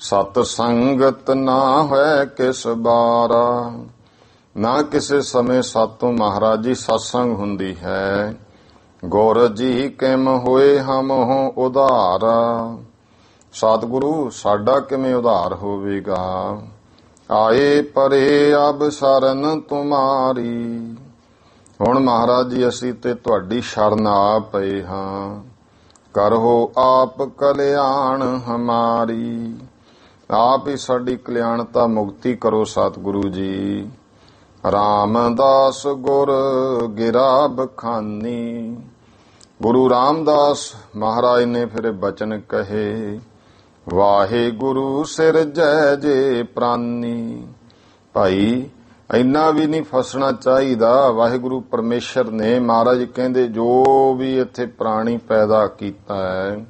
ਸਤ ਸੰਗਤ ਨਾ ਹੋਏ ਕਿਸ ਬਾਰਾ। ਨਾ ਕਿਸੇ ਸਮੇਂ ਸਾਤੋਂ ਮਹਾਰਾਜ ਜੀ ਸਤਸੰਗ ਹੁੰਦੀ ਹੈ। ਗੁਰ ਜੀ ਕਿਮ ਹੋਏ ਹਮ ਹੋ ਉਧਾਰਾ। ਸਤਿਗੁਰੂ ਸਾਡਾ ਕਿਵੇਂ ਉਧਾਰ ਹੋਵੇਗਾ। ਆਏ ਪਰੇ ਅਬ ਸ਼ਰਨ ਤੁਮਾਰੀ। ਹੁਣ ਮਹਾਰਾਜ ਜੀ ਅਸੀਂ ਤੇ ਤੁਹਾਡੀ ਸ਼ਰਨ ਆ ਪਏ ਹਾਂ। ਕਰੋ ਆਪ ਕਲਿਆਣ ਹਮਾਰੀ। ਆਪ ਹੀ ਸਾਡੀ ਕਲਿਆਣਤਾ ਮੁਕਤੀ ਕਰੋ ਸਤਿਗੁਰੂ ਜੀ। ਰਾਮਦਾਸ ਗੁਰ ਗਿਰਾ ਬਖਾਨੀ। ਗੁਰੂ ਰਾਮਦਾਸ ਮਹਾਰਾਜ ਨੇ ਫਿਰ ਬਚਨ ਕਹੇ। ਵਾਹਿਗੁਰੂ ਸਿਰਜੈ ਜੇ ਪ੍ਰਾਨੀ। ਭਾਈ ਇੰਨਾ ਵੀ ਨਹੀਂ ਫਸਣਾ ਚਾਹੀਦਾ। ਵਾਹਿਗੁਰੂ ਪਰਮੇਸ਼ਰ ਨੇ ਮਹਾਰਾਜ ਕਹਿੰਦੇ ਜੋ ਵੀ ਇੱਥੇ ਪ੍ਰਾਣੀ ਪੈਦਾ ਕੀਤਾ ਹੈ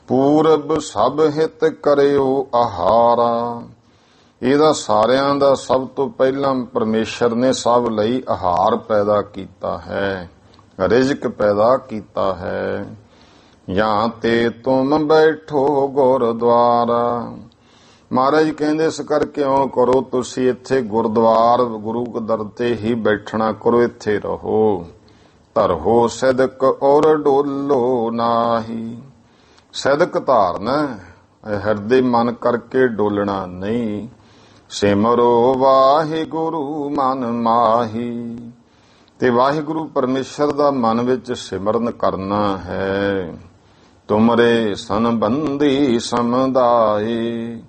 ਪੂਰਬ ਸਭ ਹਿਤ ਕਰਿਓ ਆਹਾਰਾ। ਇਹਦਾ ਸਾਰਿਆਂ ਦਾ ਸਭ ਤੋਂ ਪਹਿਲਾਂ ਪਰਮੇਸ਼ਰ ਨੇ ਸਭ ਲਈ ਆਹਾਰ ਪੈਦਾ ਕੀਤਾ ਹੈ, ਰਿਜ਼ਕ ਪੈਦਾ ਕੀਤਾ ਹੈ। ਜਾਂ ਤੇ ਤੁਮ ਬੈਠੋ ਗੁਰਦੁਆਰਾ। ਮਹਾਰਾਜ ਕਹਿੰਦੇ ਇਸ ਕਰਕੇ ਕਿਉਂ ਕਰੋ ਤੁਸੀਂ ਇੱਥੇ ਗੁਰਦੁਆਰ ਗੁਰੂ ਦਰ ਤੇ ਹੀ ਬੈਠਣਾ ਕਰੋ, ਇੱਥੇ ਰਹੋ। ਧਰੋ ਸਿਦਕ ਔਰ ਡੋਲੋ ਨਾਹੀ। ਸਿਦਕ ਧਾਰਨਾ ਹਿਰਦੇ ਮਨ ਕਰਕੇ ਡੋਲਣਾ ਨਹੀਂ। ਸਿਮਰੋ ਵਾਹਿਗੁਰੂ ਮਨ ਮਾਹੀ। ਤੇ ਵਾਹਿਗੁਰੂ ਪਰਮੇਸ਼ਰ ਦਾ ਮਨ ਵਿੱਚ ਸਿਮਰਨ ਕਰਨਾ ਹੈ। ਤੁਮਰੇ ਸੰਬੰਧੀ ਸਮੁਦਾਏ।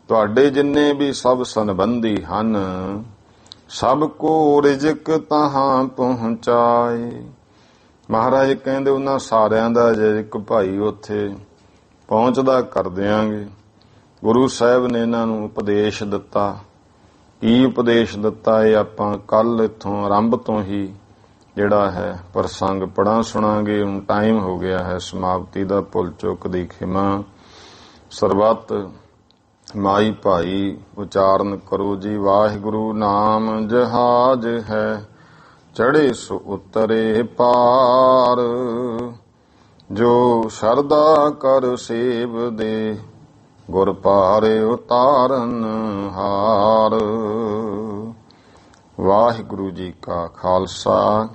ਤੁਹਾਡੇ ਜਿੰਨੇ ਵੀ ਸਭ ਸੰਬੰਧੀ ਹਨ ਸਭ ਕੋ ਰਿਜ਼ਕ ਤਹਾਂ ਪਹੁੰਚਾਏ। ਮਹਾਰਾਜ ਕਹਿੰਦੇ ਉਹਨਾਂ ਸਾਰਿਆਂ ਦਾ ਰਿਜ਼ਕ ਭਾਈ ਉੱਥੇ ਪਹੁੰਚਦਾ ਕਰ ਦਿਆਂਗੇ। ਗੁਰੂ ਸਾਹਿਬ ਨੇ ਇਹਨਾਂ ਨੂੰ ਉਪਦੇਸ਼ ਦਿੱਤਾ। ਕੀ ਉਪਦੇਸ਼ ਦਿੱਤਾ ਇਹ ਆਪਾਂ ਕੱਲ ਇੱਥੋਂ ਆਰੰਭ ਤੋਂ ਹੀ ਜਿਹੜਾ ਹੈ ਪ੍ਰਸੰਗ ਪੜਾਂ ਸੁਣਾਂਗੇ। ਹੁਣ ਟਾਈਮ ਹੋ ਗਿਆ ਹੈ ਸਮਾਪਤੀ ਦਾ। ਭੁੱਲ ਚੁੱਕ ਦੀ ਖਿਮਾ। ਸਰਬੱਤ ਮਾਈ ਭਾਈ ਉਚਾਰਨ ਕਰੋ ਜੀ। ਵਾਹਿਗੁਰੂ ਨਾਮ ਜਹਾਜ ਹੈ, ਚੜੇ ਸੋ ਉਤਰੇ ਪਾਰ। ਜੋ ਸ਼ਰਧਾ ਕਰ ਸੇਵ ਦੇ, ਗੁਰ ਪਾਰੇ ਉਤਾਰਨ ਹਾਰ। ਵਾਹਿਗੁਰੂ ਜੀ ਕਾ ਖਾਲਸਾ,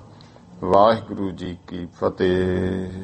ਵਾਹਿਗੁਰੂ ਜੀ ਕੀ ਫਤਿਹ।